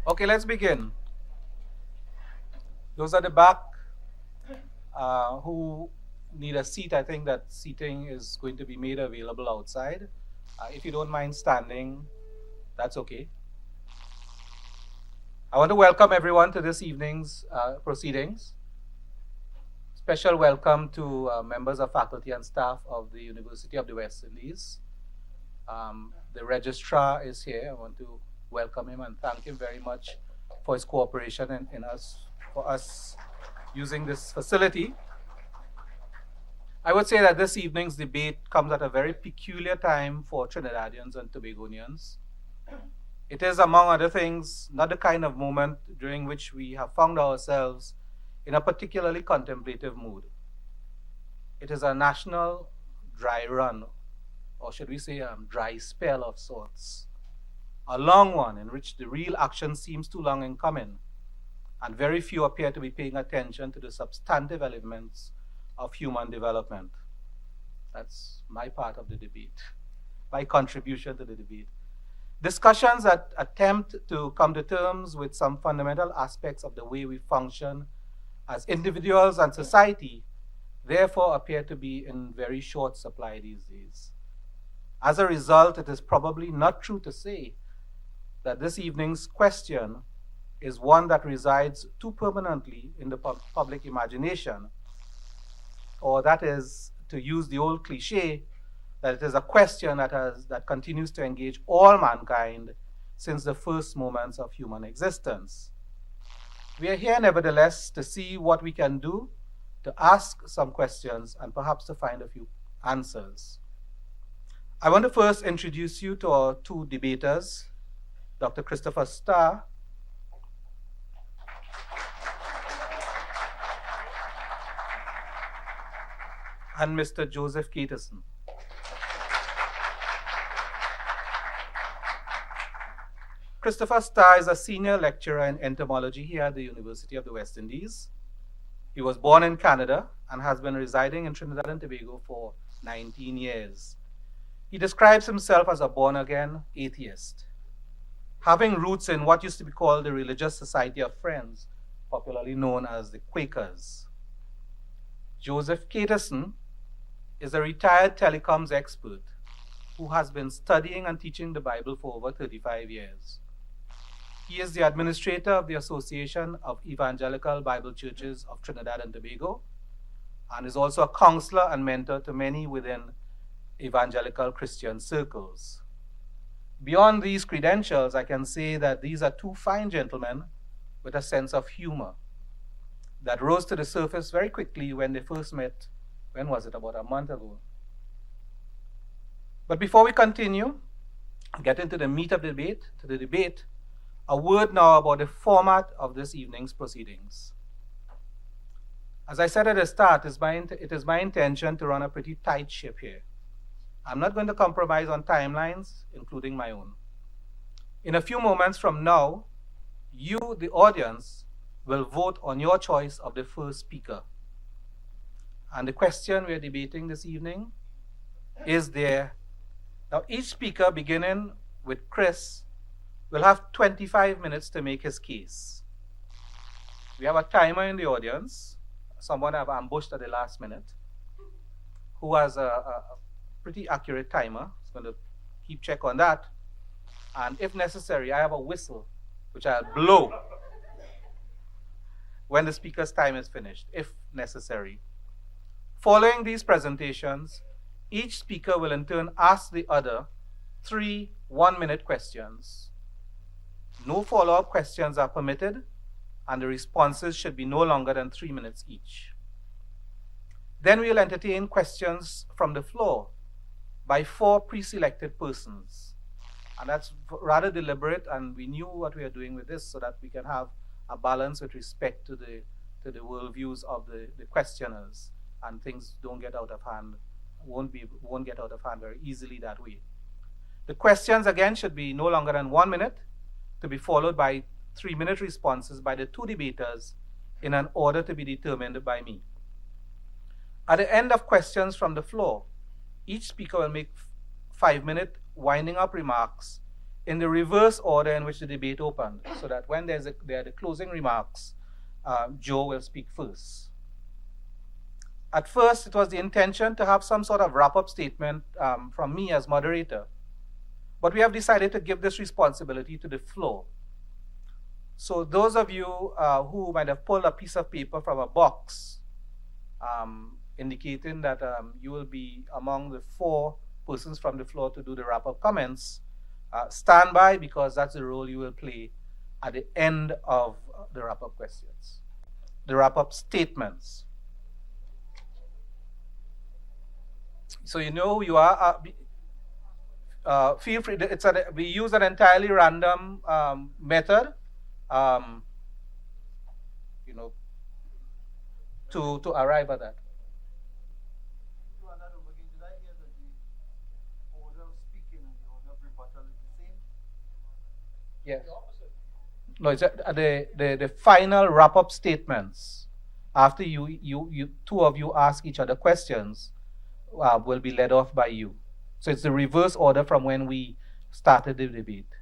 Okay, let's begin. Those at the back who need a seat, I think that seating is going to be made available outside. If you don't mind standing, that's okay. I want to welcome everyone to this evening's proceedings. Special welcome to members of faculty and staff of the University of the West Indies. The registrar is here. I want to welcome him and thank him very much for his cooperation for us using this facility. I would say that this evening's debate comes at a very peculiar time for Trinidadians and Tobagonians. It is, among other things, not the kind of moment during which we have found ourselves in a particularly contemplative mood. It is a national dry run, or should we say a dry spell of sorts. A long one in which the real action seems too long in coming, and very few appear to be paying attention to the substantive elements of human development. That's my part of the debate, my contribution to the debate. Discussions that attempt to come to terms with some fundamental aspects of the way we function as individuals and society, therefore appear to be in very short supply these days. As a result, it is probably not true to say that this evening's question is one that resides too permanently in the public imagination, or that is, to use the old cliche, that it is a question that continues to engage all mankind since the first moments of human existence. We are here, nevertheless, to see what we can do to ask some questions and perhaps to find a few answers. I want to first introduce you to our two debaters, Dr. Christopher Starr and Mr. Joseph Caterson. Christopher Starr is a senior lecturer in entomology here at the University of the West Indies. He was born in Canada and has been residing in Trinidad and Tobago for 19 years. He describes himself as a born-again atheist, having roots in what used to be called the Religious Society of Friends, popularly known as the Quakers. Joseph Caterson is a retired telecoms expert who has been studying and teaching the Bible for over 35 years. He is the administrator of the Association of Evangelical Bible Churches of Trinidad and Tobago and is also a counselor and mentor to many within evangelical Christian circles. Beyond these credentials, I can say that these are two fine gentlemen with a sense of humor that rose to the surface very quickly when they first met. When was it? About a month ago. But before we continue, get into the meat of the debate, a word now about the format of this evening's proceedings. As I said at the start, it is my intention to run a pretty tight ship here. I'm not going to compromise on timelines, including my own. In a few moments from now, you, the audience, will vote on your choice of the first speaker. And the question we're debating this evening is there. Now, each speaker, beginning with Chris, will have 25 minutes to make his case. We have a timer in the audience, someone I've ambushed at the last minute, who has a pretty accurate timer. He's going to keep check on that. And if necessary, I have a whistle, which I'll blow when the speaker's time is finished, if necessary. Following these presentations, each speaker will in turn ask the other 3 one-minute questions. No follow-up questions are permitted, and the responses should be no longer than 3 minutes each. Then we'll entertain questions from the floor by 4 pre-selected persons. And that's rather deliberate, and we knew what we are doing with this so that we can have a balance with respect to the worldviews of the questioners, and things don't get out of hand, won't get out of hand very easily that way. The questions, again, should be no longer than 1 minute, to be followed by 3-minute responses by the two debaters in an order to be determined by me. At the end of questions from the floor, each speaker will make 5-minute winding up remarks in the reverse order in which the debate opened, so that when there are the closing remarks, Joe will speak first. At first, it was the intention to have some sort of wrap-up statement from me as moderator, but we have decided to give this responsibility to the floor. So those of you who might have pulled a piece of paper from a box indicating that you will be among the 4 persons from the floor to do the wrap-up comments, stand by, because that's the role you will play at the end of the wrap-up questions, the wrap-up statements. So you know who you are. Feel free. We use an entirely random method, you know, to arrive at that. Yes. No, it's the final wrap-up statements after you 2 of you ask each other questions will be led off by you. So it's the reverse order from when we started the debate.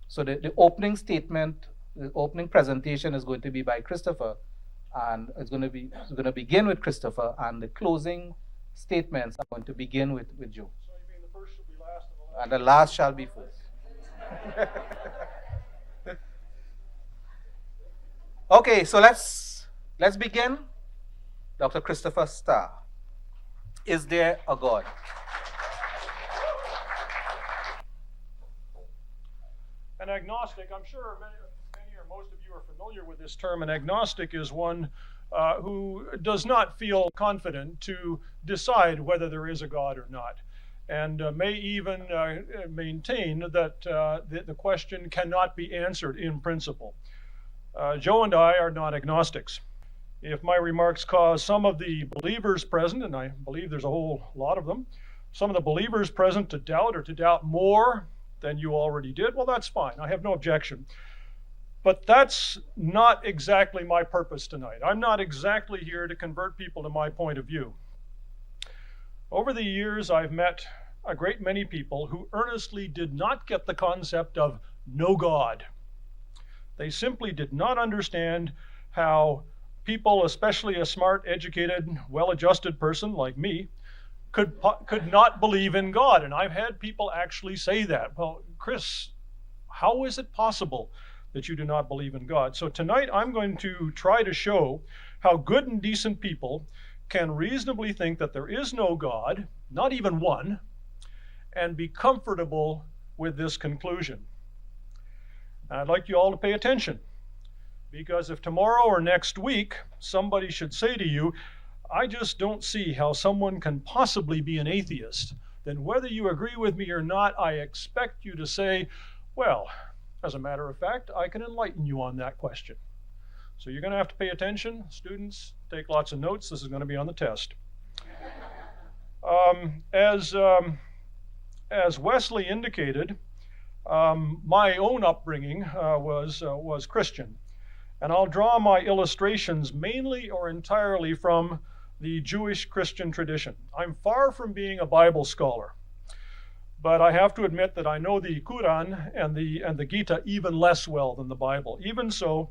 So the opening statement, the opening presentation is going to be by Christopher, and it's going to begin with Christopher, and the closing statements are going to begin with Joe. So you mean the first should be last and the last shall be first. Okay, so let's begin. Dr. Christopher Starr. Is there a God? An agnostic, I'm sure many or most of you are familiar with this term. An agnostic is one who does not feel confident to decide whether there is a God or not, and may even maintain that the question cannot be answered in principle. Joe and I are not agnostics. If my remarks cause some of the believers present, and I believe there's a whole lot of them, some of the believers present to doubt or to doubt more than you already did, well, that's fine. I have no objection. But that's not exactly my purpose tonight. I'm not exactly here to convert people to my point of view. Over the years, I've met a great many people who earnestly did not get the concept of no God. They simply did not understand how people, especially a smart, educated, well-adjusted person like me, could not believe in God. And I've had people actually say that. Well, Chris, how is it possible that you do not believe in God? So tonight I'm going to try to show how good and decent people can reasonably think that there is no God, not even one, and be comfortable with this conclusion. And I'd like you all to pay attention, because if tomorrow or next week somebody should say to you, I just don't see how someone can possibly be an atheist, then whether you agree with me or not, I expect you to say, well, as a matter of fact, I can enlighten you on that question. So you're going to have to pay attention. Students, take lots of notes. This is going to be on the test. As Wesley indicated, my own upbringing was Christian. And I'll draw my illustrations mainly or entirely from the Jewish Christian tradition. I'm far from being a Bible scholar, but I have to admit that I know the Quran and the Gita even less well than the Bible. Even so,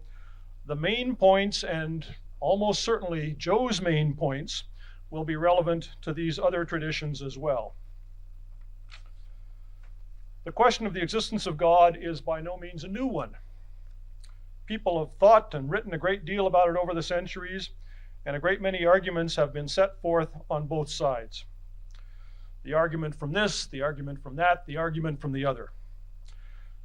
the main points, and almost certainly Joe's main points, will be relevant to these other traditions as well. The question of the existence of God is by no means a new one. People have thought and written a great deal about it over the centuries, and a great many arguments have been set forth on both sides. The argument from this, the argument from that, the argument from the other.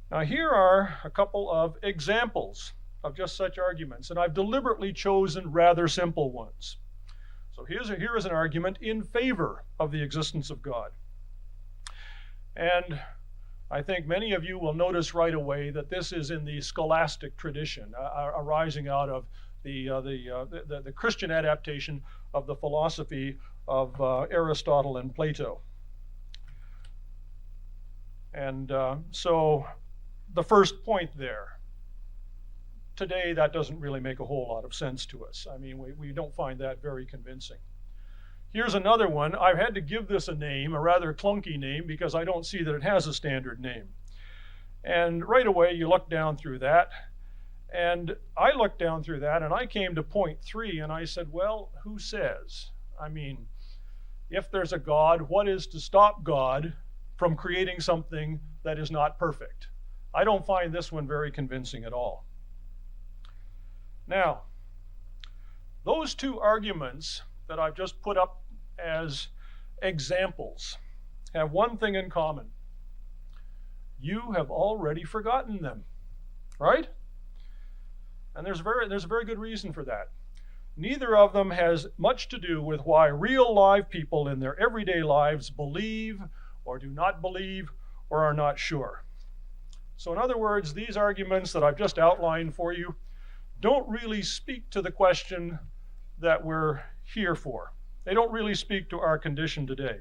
Now here are a couple of examples of just such arguments, and I've deliberately chosen rather simple ones. So here is an argument in favor of the existence of God. And I think many of you will notice right away that this is in the scholastic tradition, arising out of the Christian adaptation of the philosophy of Aristotle and Plato. And so the first point there, today that doesn't really make a whole lot of sense to us. I mean, we don't find that very convincing. Here's another one. I've had to give this a name, a rather clunky name, because I don't see that it has a standard name. And right away, you look down through that. And I looked down through that, and I came to point 3, and I said, well, who says? I mean, if there's a God, what is to stop God from creating something that is not perfect? I don't find this one very convincing at all. Now, those two arguments that I've just put up as examples have one thing in common. You have already forgotten them, right? And there's a very good reason for that. Neither of them has much to do with why real live people in their everyday lives believe or do not believe or are not sure. So in other words, these arguments that I've just outlined for you don't really speak to the question that we're here for. They don't really speak to our condition today.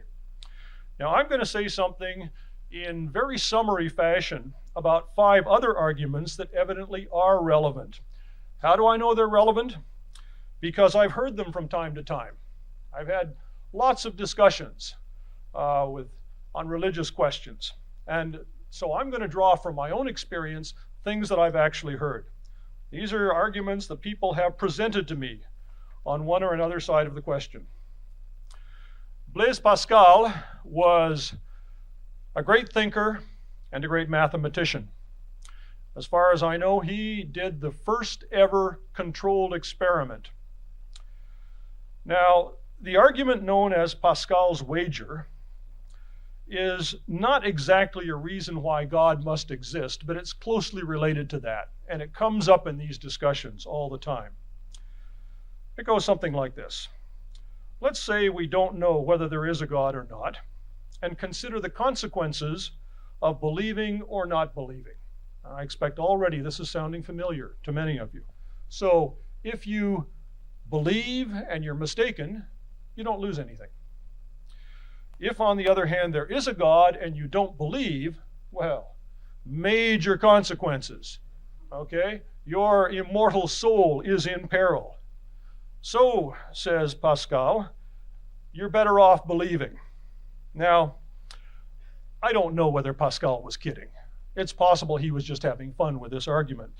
Now I'm going to say something in very summary fashion about 5 other arguments that evidently are relevant. How do I know they're relevant? Because I've heard them from time to time. I've had lots of discussions on religious questions. And so I'm going to draw from my own experience things that I've actually heard. These are arguments that people have presented to me on one or another side of the question. Blaise Pascal was a great thinker and a great mathematician. As far as I know, he did the first ever controlled experiment. Now, the argument known as Pascal's wager is not exactly a reason why God must exist, but it's closely related to that, and it comes up in these discussions all the time. It goes something like this. Let's say we don't know whether there is a God or not, and consider the consequences of believing or not believing. I expect already this is sounding familiar to many of you. So if you believe and you're mistaken, you don't lose anything. If, on the other hand, there is a God and you don't believe, well, major consequences, okay? Your immortal soul is in peril. So, says Pascal, you're better off believing. Now, I don't know whether Pascal was kidding. It's possible he was just having fun with this argument.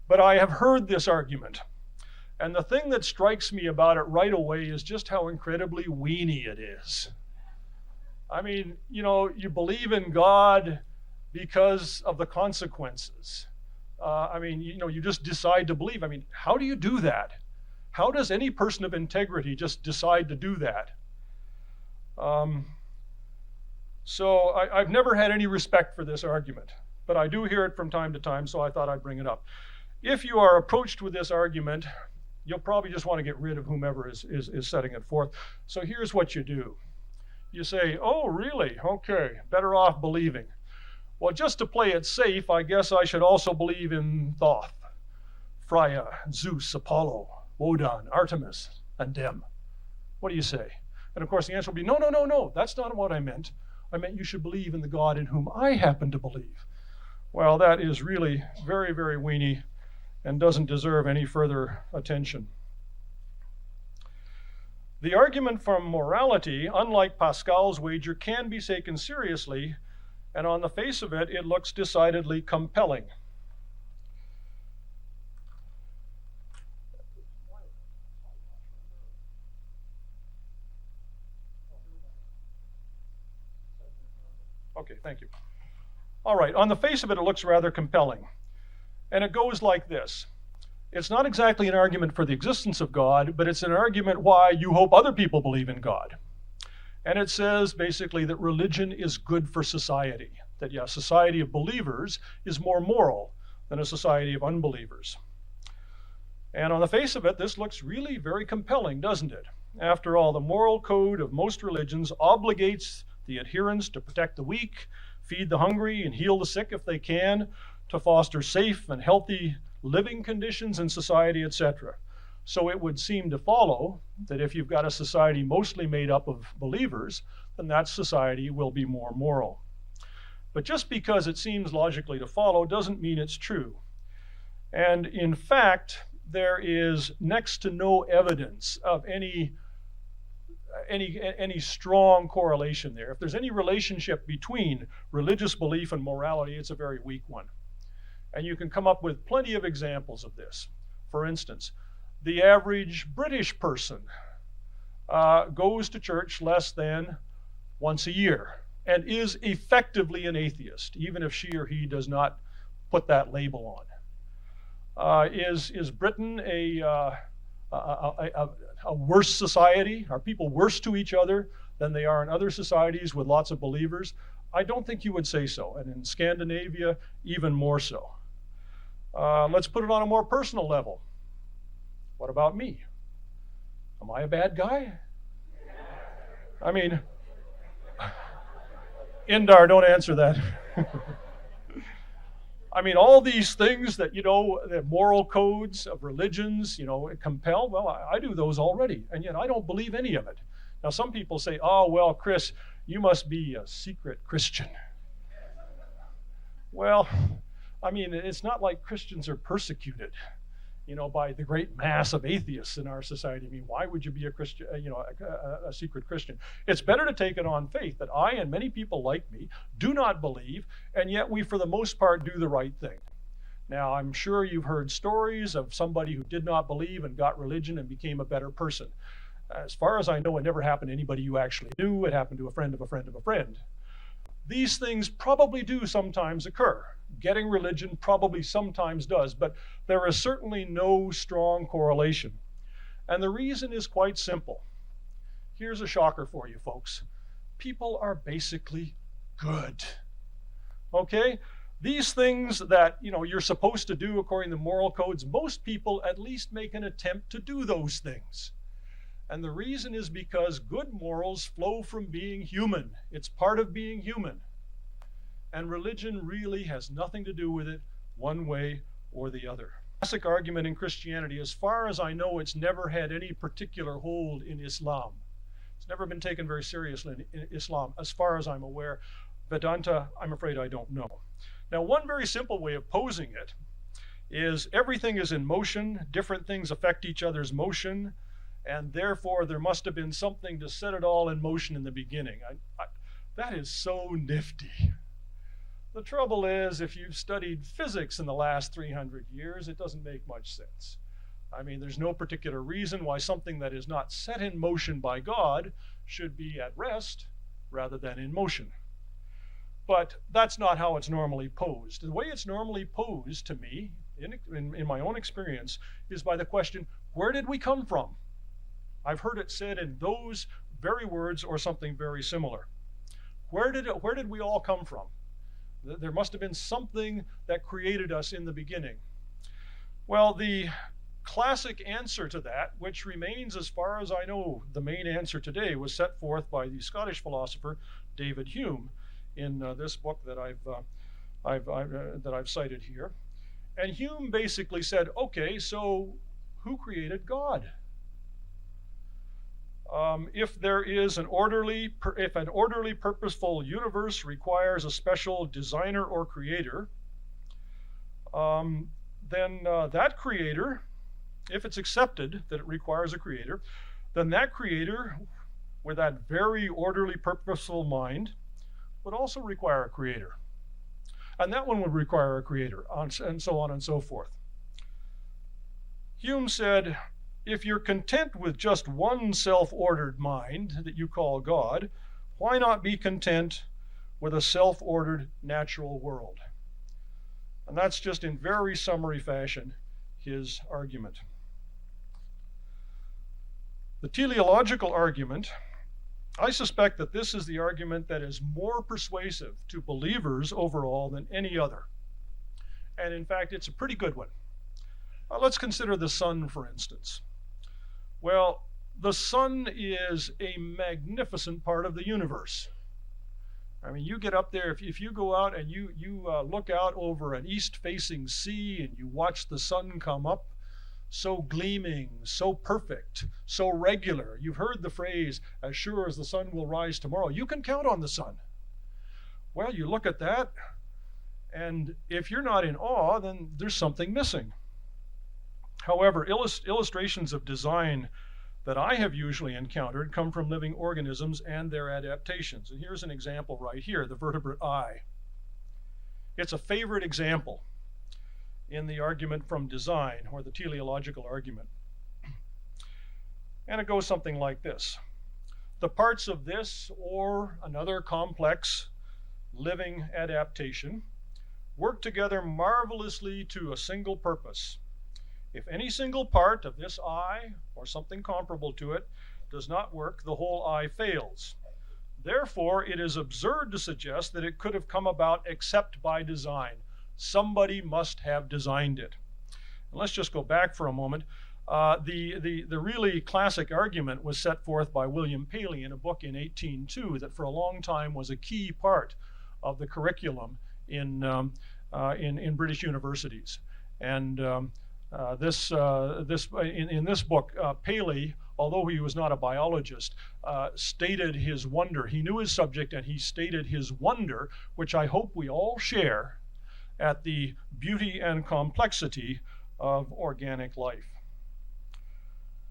But I have heard this argument. And the thing that strikes me about it right away is just how incredibly weenie it is. I mean, you believe in God because of the consequences. You just decide to believe. I mean, how do you do that? How does any person of integrity just decide to do that? So I've never had any respect for this argument, but I do hear it from time to time, so I thought I'd bring it up. If you are approached with this argument, you'll probably just want to get rid of whomever is setting it forth. So here's what you do. You say, oh, really? Okay, better off believing. Well, just to play it safe, I guess I should also believe in Thoth, Freya, Zeus, Apollo, Wodan, Artemis, and Dem. What do you say? And of course the answer will be, no, that's not what I meant. I meant you should believe in the God in whom I happen to believe. Well, that is really very, very weenie and doesn't deserve any further attention. The argument from morality, unlike Pascal's wager, can be taken seriously, and on the face of it, it looks decidedly compelling. Okay, thank you. All right, on the face of it, it looks rather compelling. And it goes like this. It's not exactly an argument for the existence of God, but it's an argument why you hope other people believe in God. And it says basically that religion is good for society, that a society of believers is more moral than a society of unbelievers. And on the face of it, this looks really very compelling, doesn't it? After all, the moral code of most religions obligates the adherents to protect the weak, feed the hungry, and heal the sick if they can, to foster safe and healthy living conditions in society, etc. So it would seem to follow that if you've got a society mostly made up of believers, then that society will be more moral. But just because it seems logically to follow doesn't mean it's true. And in fact, there is next to no evidence of any any strong correlation there. If there's any relationship between religious belief and morality, it's a very weak one. And you can come up with plenty of examples of this. For instance, the average British person goes to church less than once a year and is effectively an atheist, even if she or he does not put that label on. Is Britain a worse society? Are people worse to each other than they are in other societies with lots of believers? I don't think you would say so, and in Scandinavia, even more so. Let's put it on a more personal level. What about me? Am I a bad guy? I mean, Indar, don't answer that. I mean, all these things that, the moral codes of religions, compel, well, I do those already, and yet I don't believe any of it. Now, some people say, oh, well, Chris, you must be a secret Christian. Well, I mean, it's not like Christians are persecuted, by the great mass of atheists in our society. I mean, why would you be a Christian, a secret Christian? It's better to take it on faith that I and many people like me do not believe, and yet we, for the most part, do the right thing. Now, I'm sure you've heard stories of somebody who did not believe and got religion and became a better person. As far as I know, it never happened to anybody you actually knew. It happened to a friend of a friend of a friend. These things probably do sometimes occur. Getting religion probably sometimes does, but there is certainly no strong correlation. And the reason is quite simple. Here's a shocker for you folks. People are basically good. Okay? These things that, you're supposed to do according to moral codes, most people at least make an attempt to do those things. And the reason is because good morals flow from being human. It's part of being human. And religion really has nothing to do with it one way or the other. Classic argument in Christianity, as far as I know, it's never had any particular hold in Islam. It's never been taken very seriously in Islam, as far as I'm aware. Vedanta, I'm afraid I don't know. Now, one very simple way of posing it is everything is in motion, different things affect each other's motion, and therefore there must have been something to set it all in motion in the beginning. That is so nifty. The trouble is, if you've studied physics in the last 300 years, it doesn't make much sense. I mean, there's no particular reason why something that is not set in motion by God should be at rest rather than in motion. But that's not how it's normally posed. The way it's normally posed to me, in my own experience, is by the question, where did we come from? I've heard it said in those very words or something very similar. Where did we all come from? There must have been something that created us in the beginning. Well, the classic answer to that, which remains, as far as I know, the main answer today, was set forth by the Scottish philosopher David Hume in this book that I've cited here. And Hume basically said, okay, so who created God? If an orderly, purposeful universe requires a special designer or creator, then that creator, if it's accepted that it requires a creator, then that creator, with that very orderly, purposeful mind, would also require a creator. And that one would require a creator, and so on and so forth. Hume said, if you're content with just one self-ordered mind that you call God, why not be content with a self-ordered natural world? And that's just in very summary fashion his argument. The teleological argument, I suspect that this is the argument that is more persuasive to believers overall than any other. And in fact, it's a pretty good one. Let's consider the sun, for instance. Well, the sun is a magnificent part of the universe. I mean, you get up there, if you go out and you look out over an east-facing sea and you watch the sun come up, so gleaming, so perfect, so regular. You've heard the phrase, as sure as the sun will rise tomorrow. You can count on the sun. Well, you look at that, and if you're not in awe, then there's something missing. However, illustrations of design that I have usually encountered come from living organisms and their adaptations. And here's an example right here, the vertebrate eye. It's a favorite example in the argument from design, or the teleological argument. And it goes something like this. The parts of this or another complex living adaptation work together marvelously to a single purpose. If any single part of this eye, or something comparable to it, does not work, the whole eye fails. Therefore, it is absurd to suggest that it could have come about except by design. Somebody must have designed it. And let's just go back for a moment. The really classic argument was set forth by William Paley in a book in 1802 that for a long time was a key part of the curriculum in British universities. And in this book, Paley, although he was not a biologist, stated his wonder. He knew his subject, and he stated his wonder, which I hope we all share, at the beauty and complexity of organic life.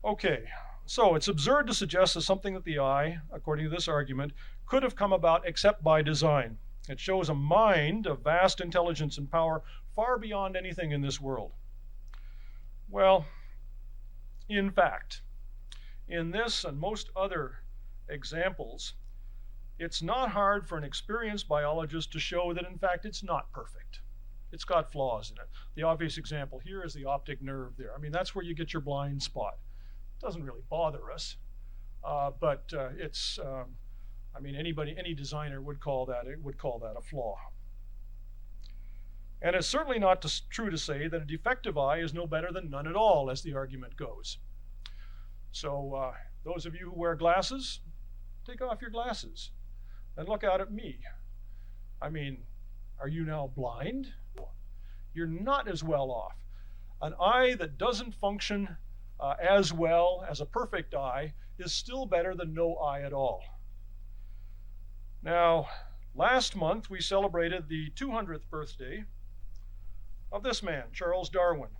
Okay, so it's absurd to suggest that something that the eye, according to this argument, could have come about except by design. It shows a mind of vast intelligence and power far beyond anything in this world. Well, in fact, in this and most other examples, it's not hard for an experienced biologist to show that in fact it's not perfect. It's got flaws in it. The obvious example here is the optic nerve there. I mean, that's where you get your blind spot. It doesn't really bother us, but it's, I mean, any designer would call that a flaw. And it's certainly not true to say that a defective eye is no better than none at all, as the argument goes. So those of you who wear glasses, take off your glasses and look out at me. I mean, are you now blind? You're not as well off. An eye that doesn't function as well as a perfect eye is still better than no eye at all. Now, last month we celebrated the 200th birthday of this man, Charles Darwin,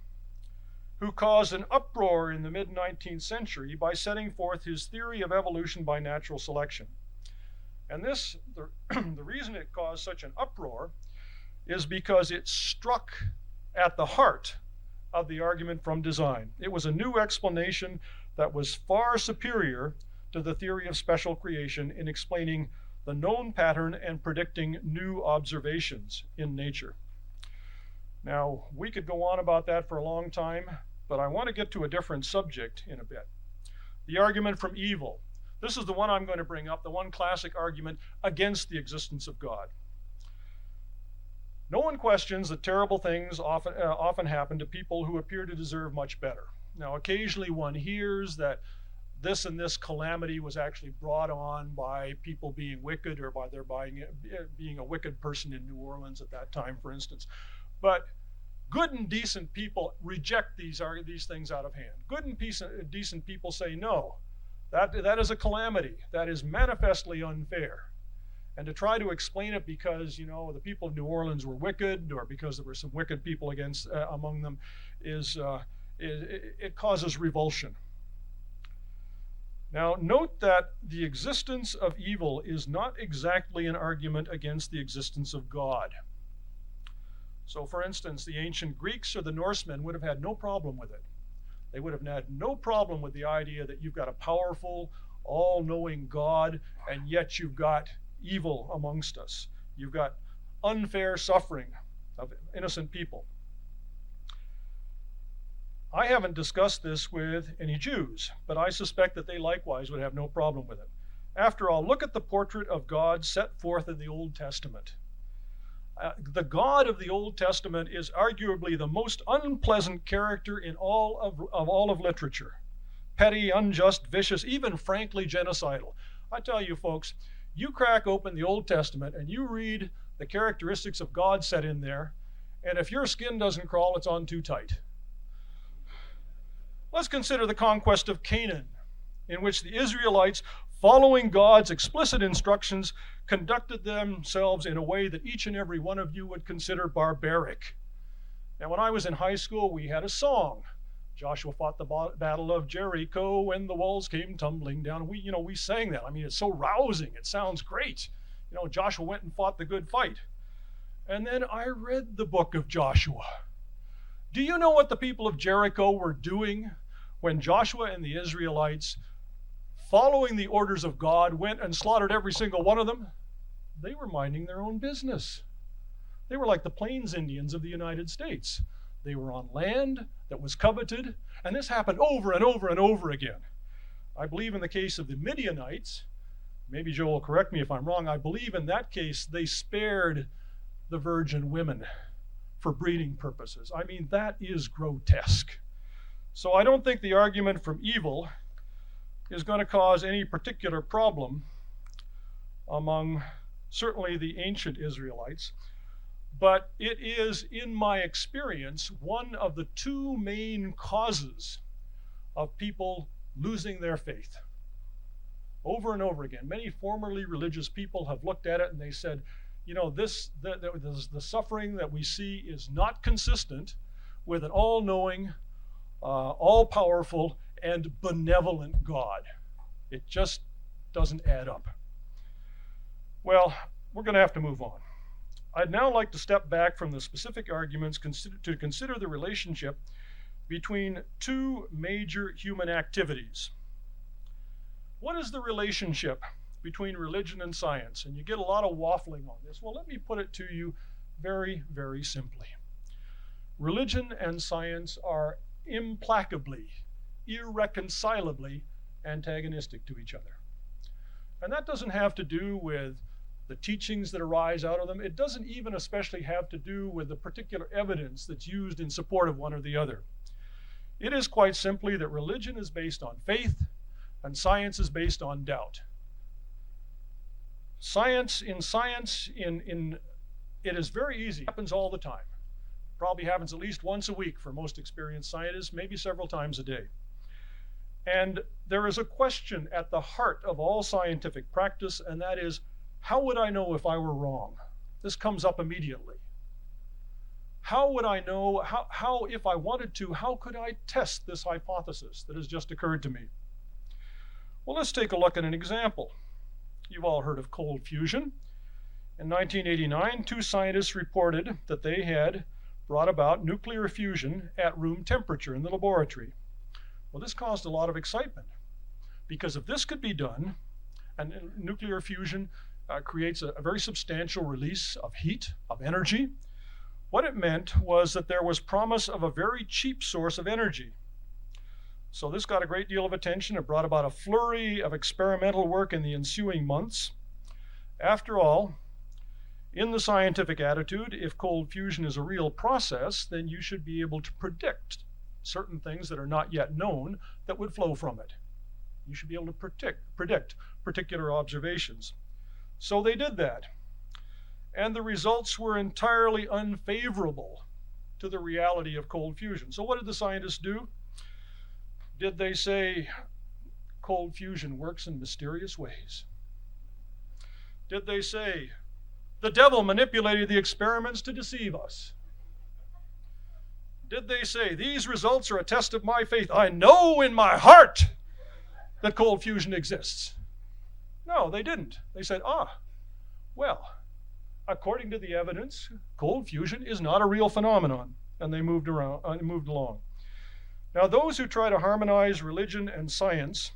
who caused an uproar in the mid-19th century by setting forth his theory of evolution by natural selection. And the reason it caused such an uproar is because it struck at the heart of the argument from design. It was a new explanation that was far superior to the theory of special creation in explaining the known pattern and predicting new observations in nature. Now, we could go on about that for a long time, but I want to get to a different subject in a bit. The argument from evil. This is the one I'm going to bring up, the one classic argument against the existence of God. No one questions that terrible things often happen to people who appear to deserve much better. Now, occasionally one hears that this and this calamity was actually brought on by people being wicked, or by their being a wicked person in New Orleans at that time, for instance. But good and decent people reject these things out of hand. Good and decent people say, no, that is a calamity. That is manifestly unfair. And to try to explain it because, you know, the people of New Orleans were wicked, or because there were some wicked people among them, it causes revulsion. Now, note that the existence of evil is not exactly an argument against the existence of God. So, for instance, the ancient Greeks or the Norsemen would have had no problem with it. They would have had no problem with the idea that you've got a powerful, all-knowing God, and yet you've got evil amongst us. You've got unfair suffering of innocent people. I haven't discussed this with any Jews, but I suspect that they likewise would have no problem with it. After all, look at the portrait of God set forth in the Old Testament. The God of the Old Testament is arguably the most unpleasant character in all of literature. Petty, unjust, vicious, even frankly genocidal. I tell you folks, you crack open the Old Testament and you read the characteristics of God set in there, and if your skin doesn't crawl, it's on too tight. Let's consider the conquest of Canaan, in which the Israelites, following God's explicit instructions, conducted themselves in a way that each and every one of you would consider barbaric. Now, when I was in high school, we had a song Joshua fought the battle of Jericho when the walls came tumbling down. We sang that. I mean, it's so rousing. It sounds great. Joshua went and fought the good fight. And then I read the book of Joshua. Do you know what the people of Jericho were doing when Joshua and the Israelites, following the orders of God, went and slaughtered every single one of them? They were minding their own business. They were like the Plains Indians of the United States. They were on land that was coveted, and this happened over and over and over again. I believe in the case of the Midianites, maybe Joe will correct me if I'm wrong, I believe in that case they spared the virgin women for breeding purposes. I mean, that is grotesque. So I don't think the argument from evil is going to cause any particular problem among certainly the ancient Israelites, but it is, in my experience, one of the two main causes of people losing their faith. Over and over again, many formerly religious people have looked at it and they said, the suffering that we see is not consistent with an all-knowing, all-powerful, and benevolent God. It just doesn't add up. Well, we're going to have to move on. I'd now like to step back from the specific arguments to consider the relationship between two major human activities. What is the relationship between religion and science? And you get a lot of waffling on this. Well, let me put it to you very, very simply. Religion and science are implacably, irreconcilably antagonistic to each other. And that doesn't have to do with the teachings that arise out of them. It doesn't even especially have to do with the particular evidence that's used in support of one or the other. It is quite simply that religion is based on faith and science is based on doubt. It is very easy. It happens all the time. Probably happens at least once a week for most experienced scientists, maybe several times a day. And there is a question at the heart of all scientific practice, and that is, how would I know if I were wrong? This comes up immediately. How would I know, how if I wanted to, how could I test this hypothesis that has just occurred to me? Well, let's take a look at an example. You've all heard of cold fusion. In 1989, two scientists reported that they had brought about nuclear fusion at room temperature in the laboratory. Well, this caused a lot of excitement because if this could be done, and nuclear fusion creates a very substantial release of heat, of energy, what it meant was that there was promise of a very cheap source of energy. So this got a great deal of attention. It brought about a flurry of experimental work in the ensuing months. After all, in the scientific attitude, if cold fusion is a real process, then you should be able to predict certain things that are not yet known that would flow from it. You should be able to predict particular observations. So they did that. And the results were entirely unfavorable to the reality of cold fusion. So what did the scientists do? Did they say cold fusion works in mysterious ways? Did they say the devil manipulated the experiments to deceive us? Did they say these results are a test of my faith? I know in my heart that cold fusion exists. No, they didn't. They said, well, according to the evidence, cold fusion is not a real phenomenon. And they moved along. Now, those who try to harmonize religion and science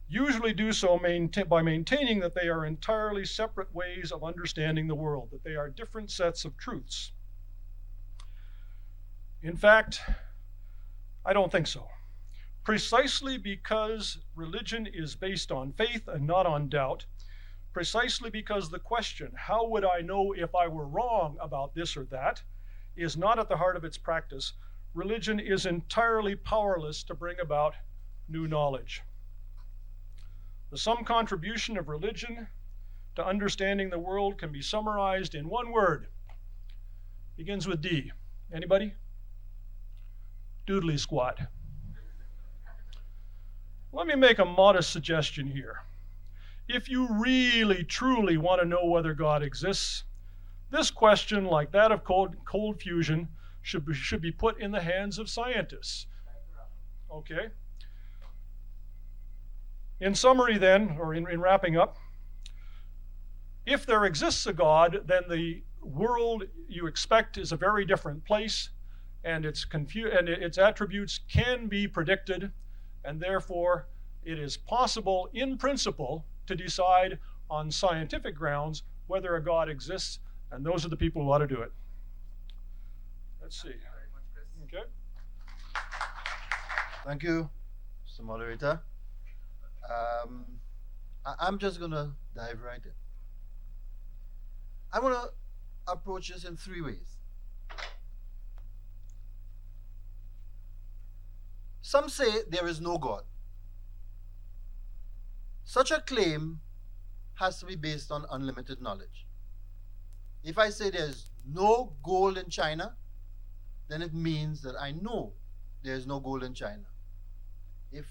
usually do so by maintaining that they are entirely separate ways of understanding the world, that they are different sets of truths. In fact, I don't think so. Precisely because religion is based on faith and not on doubt, precisely because the question, how would I know if I were wrong about this or that, is not at the heart of its practice, religion is entirely powerless to bring about new knowledge. The sum contribution of religion to understanding the world can be summarized in one word. Begins with D. Anybody? Doodly squat. Let me make a modest suggestion here. If you really, truly want to know whether God exists, this question, like that of cold fusion, should be put in the hands of scientists. Okay. In summary then, or in wrapping up, if there exists a God, then the world you expect is a very different place, and its attributes can be predicted, and therefore it is possible in principle to decide on scientific grounds whether a God exists, and those are the people who ought to do it. Let's see. Okay. Thank you, Mr. Moderator. I'm just going to dive right in. I want to approach this in three ways. Some say there is no God. Such a claim has to be based on unlimited knowledge. If I say there's no gold in China, then it means that I know there's no gold in China. If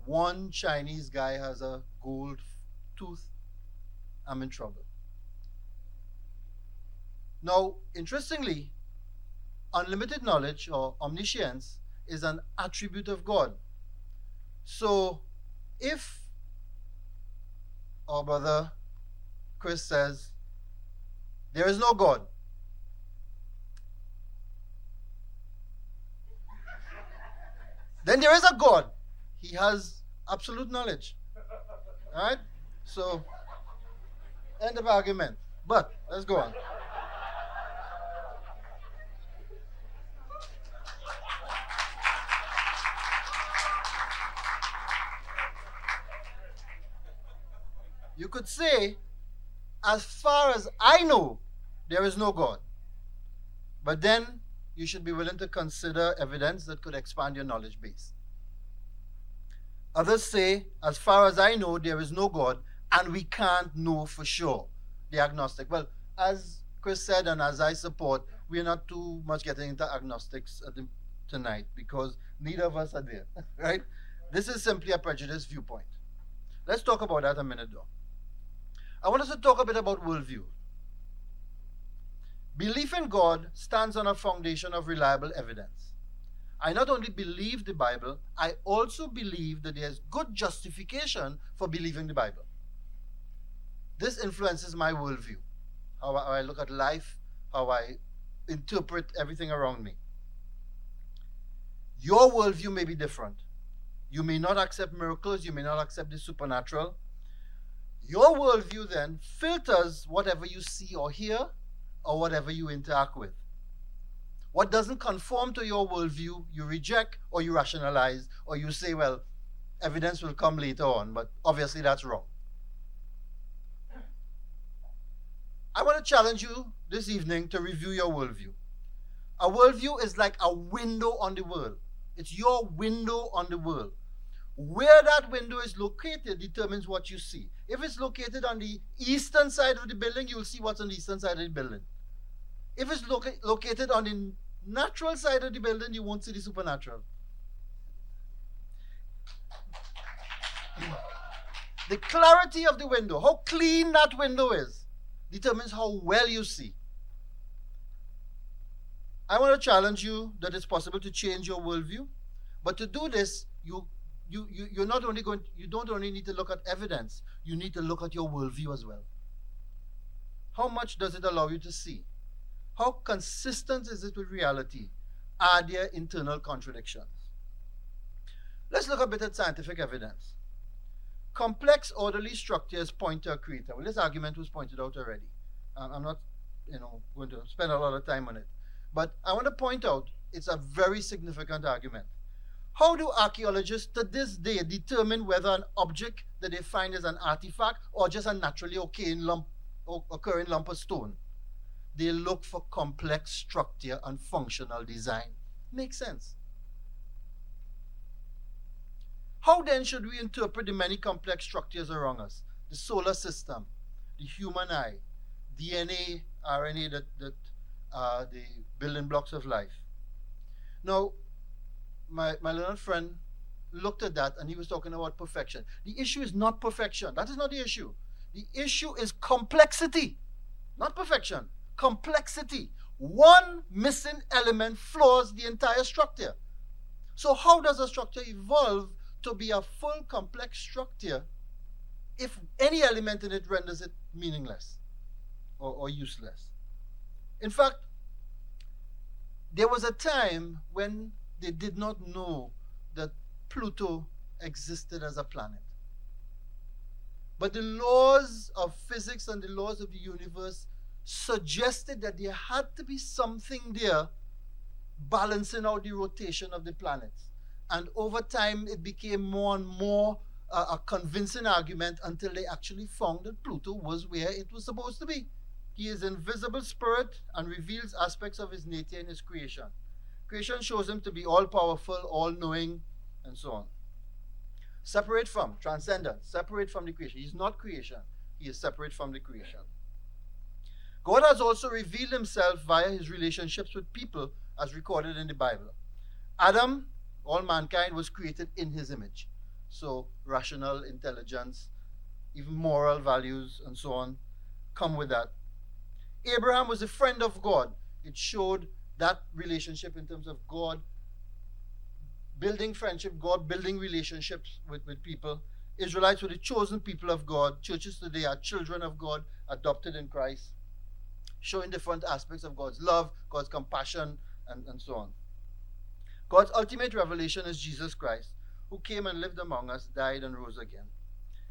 one Chinese guy has a gold tooth, I'm in trouble. Now, interestingly, unlimited knowledge or omniscience is an attribute of God. So, if our brother Chris says, there is no God, then there is a God. He has absolute knowledge. All right? So, end of argument. But, let's go on. You could say, as far as I know, there is no God. But then you should be willing to consider evidence that could expand your knowledge base. Others say, as far as I know, there is no God, and we can't know for sure. The agnostic. Well, as Chris said, and as I support, we're not too much getting into agnostics tonight because neither of us are there, right? This is simply a prejudiced viewpoint. Let's talk about that a minute, though. I want us to talk a bit about worldview. Belief in God stands on a foundation of reliable evidence. I not only believe the Bible, I also believe that there's good justification for believing the Bible. This influences my worldview, how I look at life, how I interpret everything around me. Your worldview may be different. You may not accept miracles, you may not accept the supernatural. Your worldview then filters whatever you see or hear or whatever you interact with. What doesn't conform to your worldview, you reject or you rationalize or you say, well, evidence will come later on, but obviously that's wrong. I want to challenge you this evening to review your worldview. A worldview is like a window on the world. It's your window on the world. Where that window is located determines what you see. If it's located on the eastern side of the building, you'll see what's on the eastern side of the building. If it's located on the natural side of the building, you won't see the supernatural. The clarity of the window, how clean that window is, determines how well you see. I want to challenge you that it's possible to change your worldview, but to do this, you don't only need to look at evidence, you need to look at your worldview as well. How much does it allow you to see? How consistent is it with reality? Are there internal contradictions? Let's look a bit at scientific evidence. Complex orderly structures point to a creator. Well, this argument was pointed out already. I'm not going to spend a lot of time on it. But I want to point out it's a very significant argument. How do archaeologists to this day determine whether an object that they find is an artifact or just a naturally occurring lump of stone? They look for complex structure and functional design. Makes sense. How then should we interpret the many complex structures around us? The solar system, the human eye, DNA, RNA that are the building blocks of life. Now, my little friend looked at that and he was talking about perfection. The issue is not perfection. That is not the issue. The issue is complexity, not perfection. Complexity. One missing element floors the entire structure. So how does a structure evolve to be a full complex structure if any element in it renders it meaningless or useless? In fact, there was a time when they did not know that Pluto existed as a planet. But the laws of physics and the laws of the universe suggested that there had to be something there balancing out the rotation of the planets. And over time, it became more and more a convincing argument until they actually found that Pluto was where it was supposed to be. He is invisible spirit and reveals aspects of his nature in his creation. Creation shows him to be all-powerful, all-knowing, and so on. Separate from, transcendent, separate from the creation. He's not creation. He is separate from the creation. God has also revealed himself via his relationships with people as recorded in the Bible. Adam, all mankind, was created in his image. So rational intelligence, even moral values, and so on, come with that. Abraham was a friend of God. It showed that relationship in terms of God building friendship, God building relationships with people. Israelites were the chosen people of God. Churches today are children of God, adopted in Christ, showing different aspects of God's love, God's compassion, and so on. God's ultimate revelation is Jesus Christ, who came and lived among us, died, and rose again.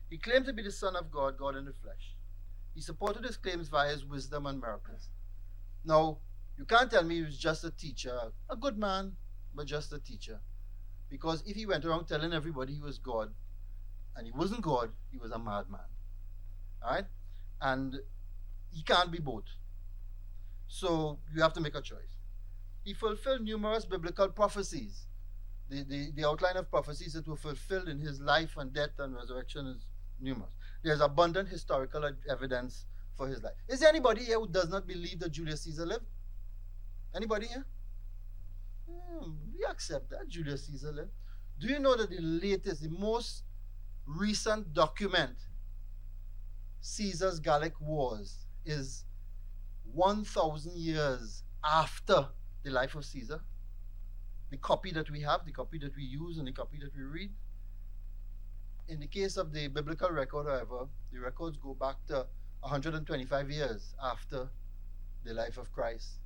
He claimed to be the Son of God, God in the flesh. He supported his claims via his wisdom and miracles. Now, you can't tell me he was just a teacher, a good man, but just a teacher. Because if he went around telling everybody he was God, and he wasn't God, he was a madman. All right? And he can't be both. So you have to make a choice. He fulfilled numerous biblical prophecies. The outline of prophecies that were fulfilled in his life and death and resurrection is numerous. There's abundant historical evidence for his life. Is there anybody here who does not believe that Julius Caesar lived? Anybody here? We accept that Julius Caesar lived. Do you know that the most recent document, Caesar's Gallic Wars, is 1,000 years after the life of Caesar? The copy that we have, the copy that we use, and the copy that we read. In the case of the biblical record, however, the records go back to 125 years after the life of Christ.